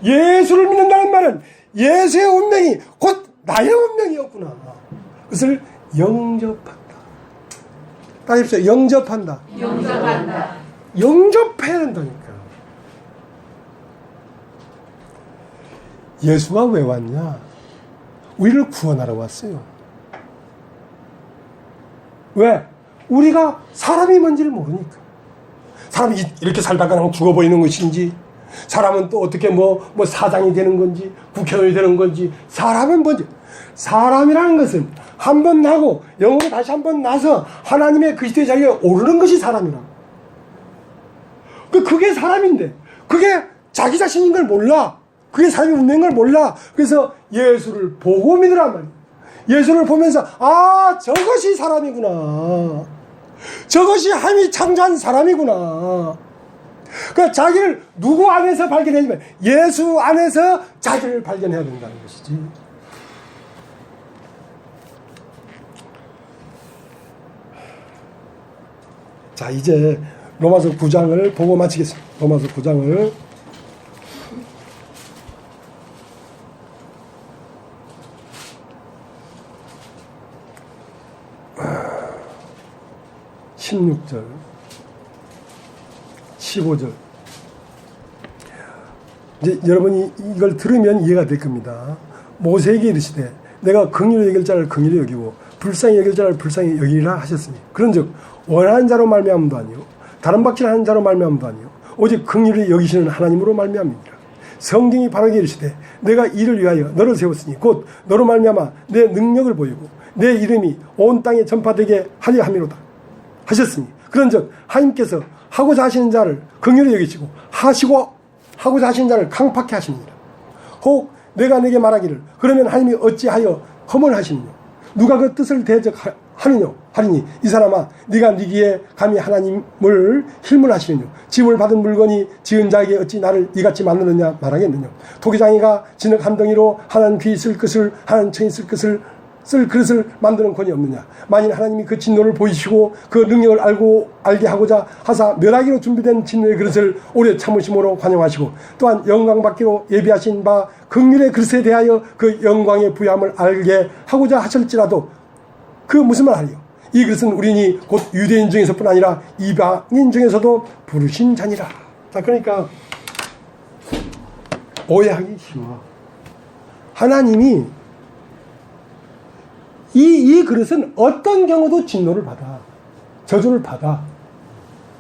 예수를 믿는다는 말은 예수의 운명이 곧 나의 운명이었구나. 그것을 영접한다. 따집시오. 영접한다. 영접해야 된다니까. 예수가 왜 왔냐? 우리를 구원하러 왔어요. 왜? 우리가 사람이 뭔지를 모르니까. 사람이 이렇게 살다가 그냥 죽어버리는 것인지, 사람은 또 어떻게 뭐 사장이 되는 건지, 국회의원이 되는 건지, 사람은 뭔지. 사람이라는 것은 한 번 나고 영으로 다시 한 번 나서 하나님의 그리스도의 자리에 오르는 것이 사람이라고. 그게 사람인데, 그게 자기 자신인 걸 몰라. 그게 사람이 운명인 걸 몰라. 그래서 예수를 보고 믿으란 말이야. 예수를 보면서, 아, 저것이 사람이구나. 저것이 하나님이 창조한 사람이구나. 그러니까 자기를 누구 안에서 발견해주면 예수 안에서 자기를 발견해야 된다는 것이지. 자, 이제 로마서 9장을 보고 마치겠습니다. 로마서 9장을. 아, 16절, 15절. 이제 여러분이 이걸 들으면 이해가 될 겁니다. 모세에게 이르시되 내가 긍휼히 여길 자를 긍휼히 여기고 불쌍히 여길 자를 불쌍히 여기리라 하셨으니 그런즉 원하는 자로 말미암음도 아니요 다른 박질하는 자로 말미암음도 아니요 오직 긍휼히 여기시는 하나님으로 말미암음이라. 성경이 바르게 이르시되 내가 이를 위하여 너를 세웠으니 곧 너로 말미암아 내 능력을 보이고 내 이름이 온 땅에 전파되게 하려 함이로다 하셨으니 그런즉 하나님께서 하고자 하시는 자를 긍휼히 여기시고 하고자 하시는 자를 강팍해 하십니다. 혹 내가 내게 말하기를 그러면 하나님이 어찌하여 허물 하시느냐 누가 그 뜻을 대적하느냐 하리니 이 사람아 네가 네기에 감히 하나님을 힐문하시느냐 짐을 받은 물건이 지은 자에게 어찌 나를 이같이 만드느냐 말하겠느냐 토기장이가 진흙 한 덩이로 하나는 귀 쓸 것을 하나는 청이 쓸 그릇을 만드는 권이 없느냐. 만일 하나님이 그 진노를 보이시고 그 능력을 알게 하고자 하사 멸하기로 준비된 진노의 그릇을 오래 참으심으로 관용하시고 또한 영광 받기로 예비하신 바 긍휼의 그릇에 대하여 그 영광의 부여함을 알게 하고자 하실지라도 그 무슨 말 하리요. 이 그릇은 우리니 곧 유대인 중에서뿐 아니라 이방인 중에서도 부르신 자니라. 자, 그러니까 오해하기 쉬워. 하나님이 이 그릇은 어떤 경우도 진노를 받아. 저주를 받아.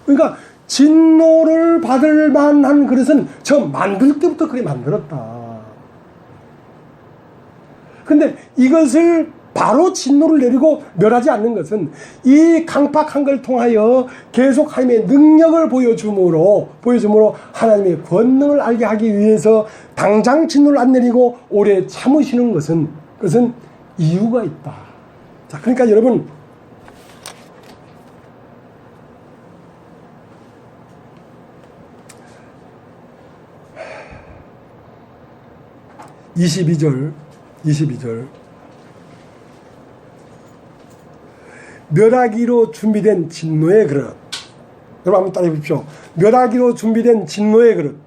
그러니까 진노를 받을 만한 그릇은 저 만들 때부터 그렇게 만들었다. 근데 이것을 바로 진노를 내리고 멸하지 않는 것은 이 강팍한 걸 통하여 계속 하나님의 능력을 보여줌으로 하나님의 권능을 알게 하기 위해서 당장 진노를 안 내리고 오래 참으시는 그것은 이유가 있다. 자, 그러니까 여러분, (22절) 멸하기로 준비된 진노의 그릇. 여러분 한번 따라해 보십시오. 멸하기로 준비된 진노의 그릇.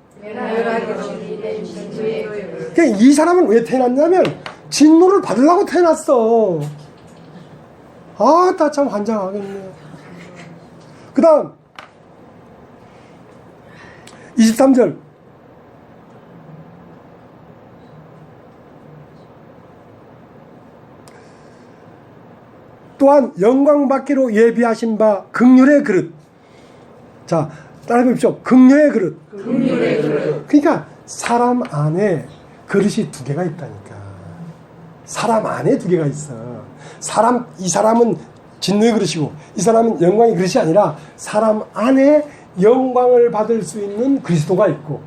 그러니까 이 사람은 왜 태어났냐면 진노를 받으려고 태어났어. 아, 나 참 환장하겠네. 그 다음 23절 또한 영광 받기로 예비하신 바 긍휼의 그릇. 자, 따라해 보십시오. 긍휼의 그릇. 그러니까 사람 안에 그릇이 두 개가 있다니까. 사람 안에 두 개가 있어. 이 사람은 진노의 그릇이고 이 사람은 영광의 그릇이 아니라 사람 안에 영광을 받을 수 있는 그리스도가 있고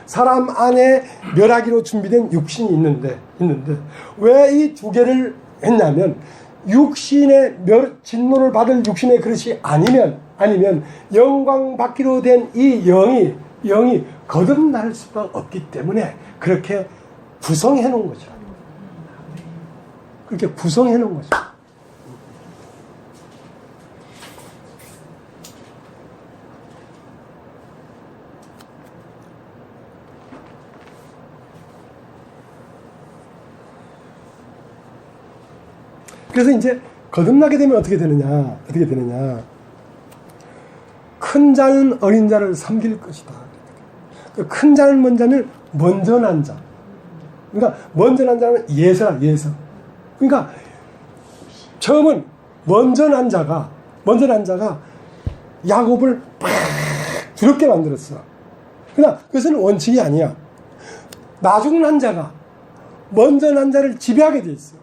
사람 안에 멸하기로 준비된 육신이 있는데 왜 이 두 개를 했냐면 육신의 진노를 받을 육신의 그릇이 아니면 영광 받기로 된 이 영이 거듭날 수가 없기 때문에 그렇게 구성해 놓은 거죠. 그렇게 구성해 놓은 거죠. 그래서 이제 거듭나게 되면 어떻게 되느냐? 큰 자는 어린 자를 섬길 것이다. 큰 자는 뭔자면 먼저 난 자. 그러니까 먼저 난 자는 예서라. 그러니까 처음은 먼저 난 자가 야곱을 팍 두렵게 만들었어. 그러나 그것은 원칙이 아니야. 나중 난 자가 먼저 난 자를 지배하게 돼 있어.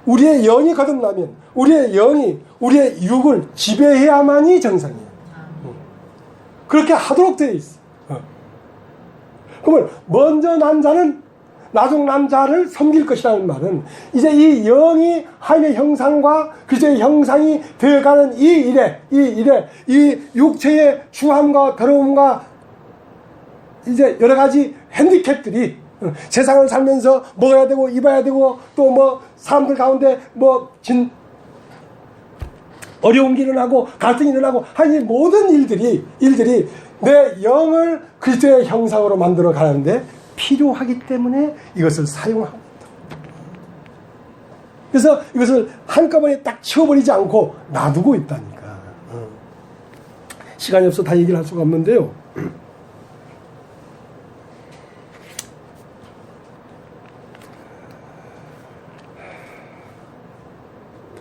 우리의 영이 거듭나면 우리의 영이 우리의 육을 지배해야만이 정상이에요. 그렇게 하도록 되어 있어. 그러면 먼저 난 자는 나중 난 자를 섬길 것이라는 말은 이제 이 영이 하나님의 형상과 그리스도의 형상이 되어가는 이 일에 이 육체의 추함과 더러움과 이제 여러 가지 핸디캡들이 세상을 살면서 먹어야 되고 입어야 되고 또 뭐 사람들 가운데 어려운 게 일어나고 갈등이 일어나고 하는 모든 일들이 내 영을 그리스도의 형상으로 만들어 가는데 필요하기 때문에 이것을 사용합니다. 그래서 이것을 한꺼번에 딱 치워버리지 않고 놔두고 있다니까. 시간이 없어 다 얘기를 할 수가 없는데요.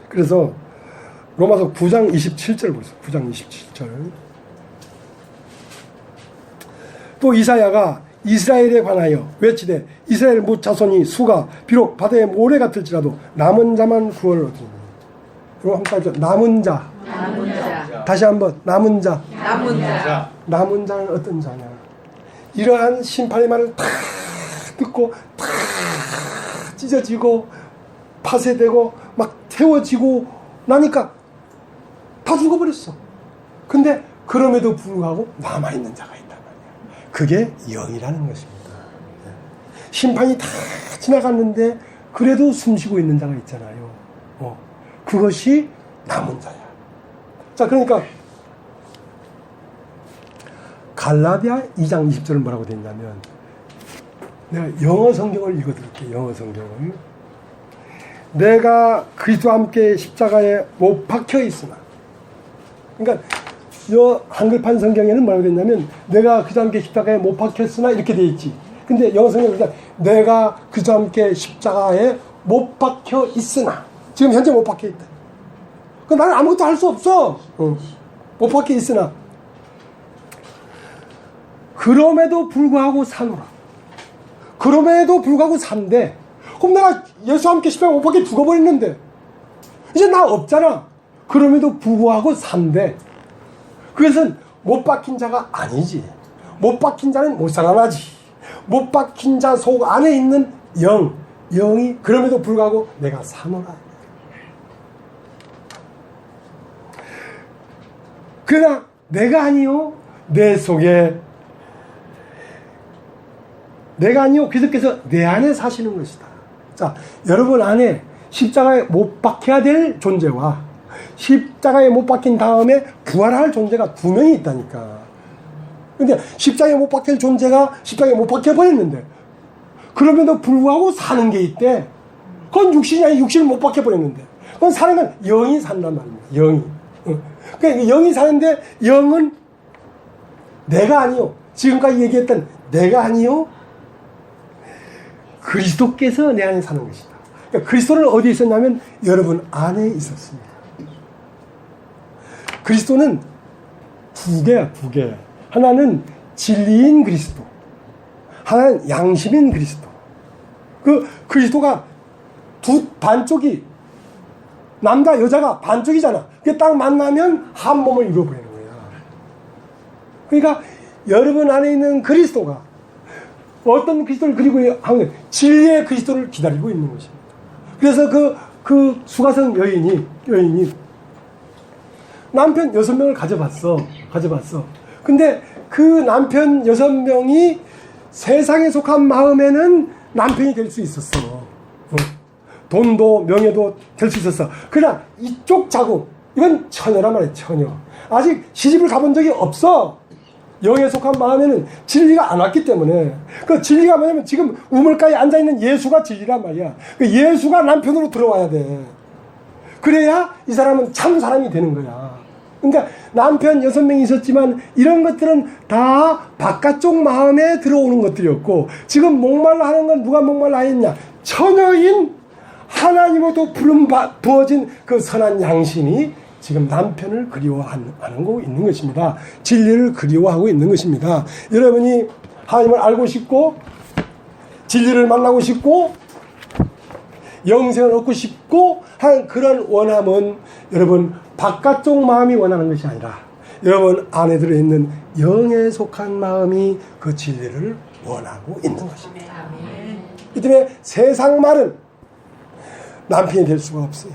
그래서 로마서 9장 27절 보세요. 9장 27절. 또 이사야가 이스라엘에 관하여 외치되 이스라엘 못 자손이 수가 비록 바다의 모래 같을지라도 남은 자만 구원을 얻으리니. 여러분 한번 따져. 남은 자. 남은 자. 다시 한번 남은 자. 남은 자. 남은 자는 어떤 자냐. 이러한 심판의 말을 다 듣고 다 찢어지고 파쇄되고 막 태워지고 나니까 다 죽어버렸어. 근데 그럼에도 불구하고 남아있는 자가 있단 말이야. 그게 영이라는 것입니다. 심판이 다 지나갔는데 그래도 숨쉬고 있는 자가 있잖아요. 그것이 남은 자야. 자, 그러니까 갈라디아 2장 20절은 뭐라고 되어 있냐면, 내가 영어 성경을 읽어드릴게요. 영어 성경을. 내가 그리스도와 함께 십자가에 못 박혀 있으나, 그러니까 요 한글판 성경에는 뭐라고 되어 있냐면 내가 그리스도와 함께 십자가에 못 박혔으나 이렇게 되어 있지. 근데 영어 성경은 내가 그리스도와 함께 십자가에 못 박혀 있으나, 지금 현재 못 박혀 있다. 그 나는 아무것도 할 수 없어. 못 박혀 있으나 그럼에도 불구하고 사노라. 그럼에도 불구하고 산대. 그럼 내가 예수와 함께 십자가에 못 박혀 죽어버렸는데 이제 나 없잖아. 그럼에도 불구하고 산대. 그것은 못 박힌 자가 아니지. 못 박힌 자는 못 살아나지. 못 박힌 자 속 안에 있는 영이 그럼에도 불구하고 내가 사노라. 그러나 내가 아니요, 내 속에 내가 아니요, 그리스도께서 내 안에 사시는 것이다. 자, 여러분 안에 십자가에 못 박혀야 될 존재와 십자가에 못 박힌 다음에 부활할 존재가 두 명이 있다니까. 근데 십자가에 못 박힐 존재가 십자가에 못 박혀버렸는데 그럼에도 불구하고 사는 게 있대. 그건 육신이 아니 육신을 못 박혀버렸는데 그건 사는 건 영이 산단 말입니다. 영이. 그러니까 영이 사는데 영은 내가 아니요, 지금까지 얘기했던 내가 아니요, 그리스도께서 내 안에 사는 것이다. 그러니까 그리스도는 어디에 있었냐면 여러분 안에 있었습니다. 그리스도는 두 개야, 두 개. 하나는 진리인 그리스도, 하나는 양심인 그리스도. 그 그리스도가 반쪽이, 남자 여자가 반쪽이잖아. 그게 딱 만나면 한 몸을 이루어버리는 거야. 그러니까 여러분 안에 있는 그리스도가 어떤 그리스도를 그리고 하는 진리의 그리스도를 기다리고 있는 것입니다. 그래서 그 수가성 여인이 남편 6명을 가져봤어. 근데 그 남편 6명이 세상에 속한 마음에는 남편이 될 수 있었어. 돈도 명예도 될 수 있었어. 그러나 이쪽 자궁, 이건 처녀란 말이야, 처녀. 아직 시집을 가본 적이 없어. 영에 속한 마음에는 진리가 안 왔기 때문에. 그 진리가 뭐냐면 지금 우물가에 앉아있는 예수가 진리란 말이야. 그 예수가 남편으로 들어와야 돼. 그래야 이 사람은 참 사람이 되는 거야. 그러니까 남편 6명이 있었지만 이런 것들은 다 바깥쪽 마음에 들어오는 것들이었고, 지금 목말라 하는 건 누가 목말라 했냐? 처녀인 하나님으로부터 부어진 그 선한 양심이 지금 남편을 그리워하고 있는 것입니다. 진리를 그리워하고 있는 것입니다. 여러분이 하나님을 알고 싶고 진리를 만나고 싶고 영생을 얻고 싶고 하는 그런 원함은 여러분 바깥쪽 마음이 원하는 것이 아니라 여러분 안에 들어있는 영에 속한 마음이 그 진리를 원하고 있는 것입니다. 이 때문에 세상 말은 남편이 될 수가 없어요.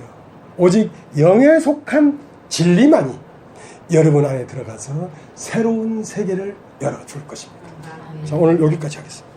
오직 영에 속한 진리만이 여러분 안에 들어가서 새로운 세계를 열어줄 것입니다. 자, 오늘 여기까지 하겠습니다.